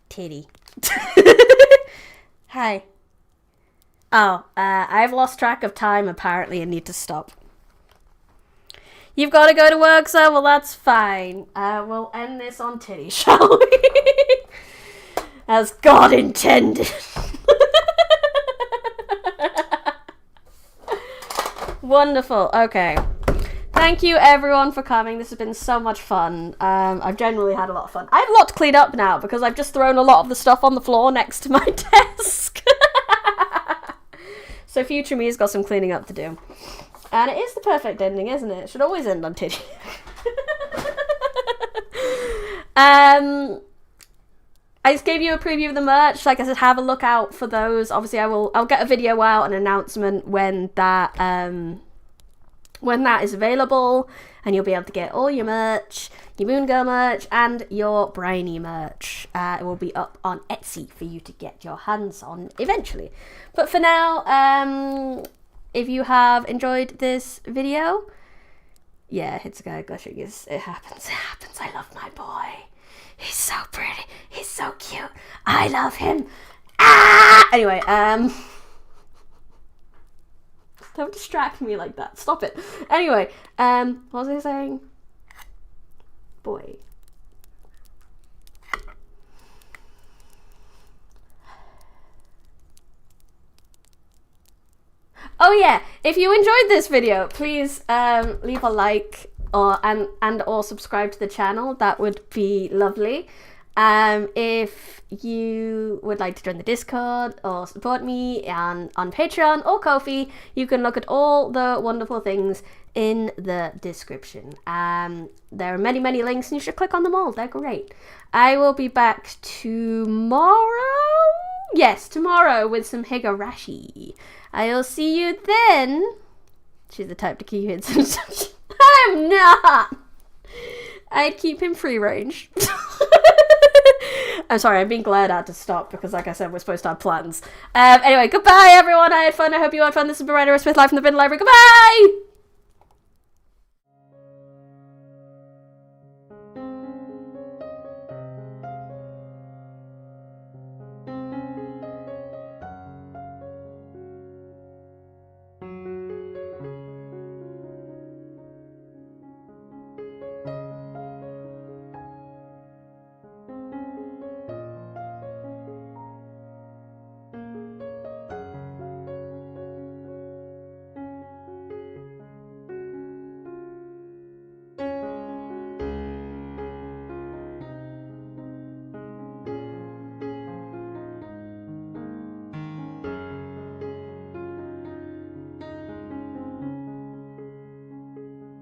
Titty. Hi. Oh, I've lost track of time apparently and need to stop. You've got to go to work, sir? Well, that's fine. We'll end this on titty, shall we? As God intended. Wonderful. Okay. Thank you everyone for coming. This has been so much fun. I've genuinely had a lot of fun. I have a lot to clean up now because I've just thrown a lot of the stuff on the floor next to my desk. So future me's got some cleaning up to do. And it is the perfect ending, isn't it? It should always end on titty. I just gave you a preview of the merch. Like I said, have a look out for those. Obviously, I'll get a video out, an announcement when that is available, and you'll be able to get all your merch, your Moon Girl merch, and your Briny merch. It will be up on Etsy for you to get your hands on eventually. But for now, if you have enjoyed this video, yeah, hit a guy gushing. It happens. I love my boy. He's so pretty. He's so cute. I love him. Anyway, don't distract me like that. Stop it. Anyway, what was I saying? Boy. Oh yeah, if you enjoyed this video, please leave a like or subscribe to the channel. That would be lovely. If you would like to join the Discord or support me on Patreon or Kofi, you can look at all the wonderful things in the description. There are many links and you should click on them all. They're great. I will be back tomorrow. Yes, tomorrow with some Higurashi. I'll see you then. She's the type to keep it. I'm not. I'd keep him free range. I'm sorry, I'm being glared at to stop because, like I said, we're supposed to have plans. Anyway, goodbye, everyone. I had fun. I hope you had fun. This is Ruina Smith live from the Bin Library. Goodbye.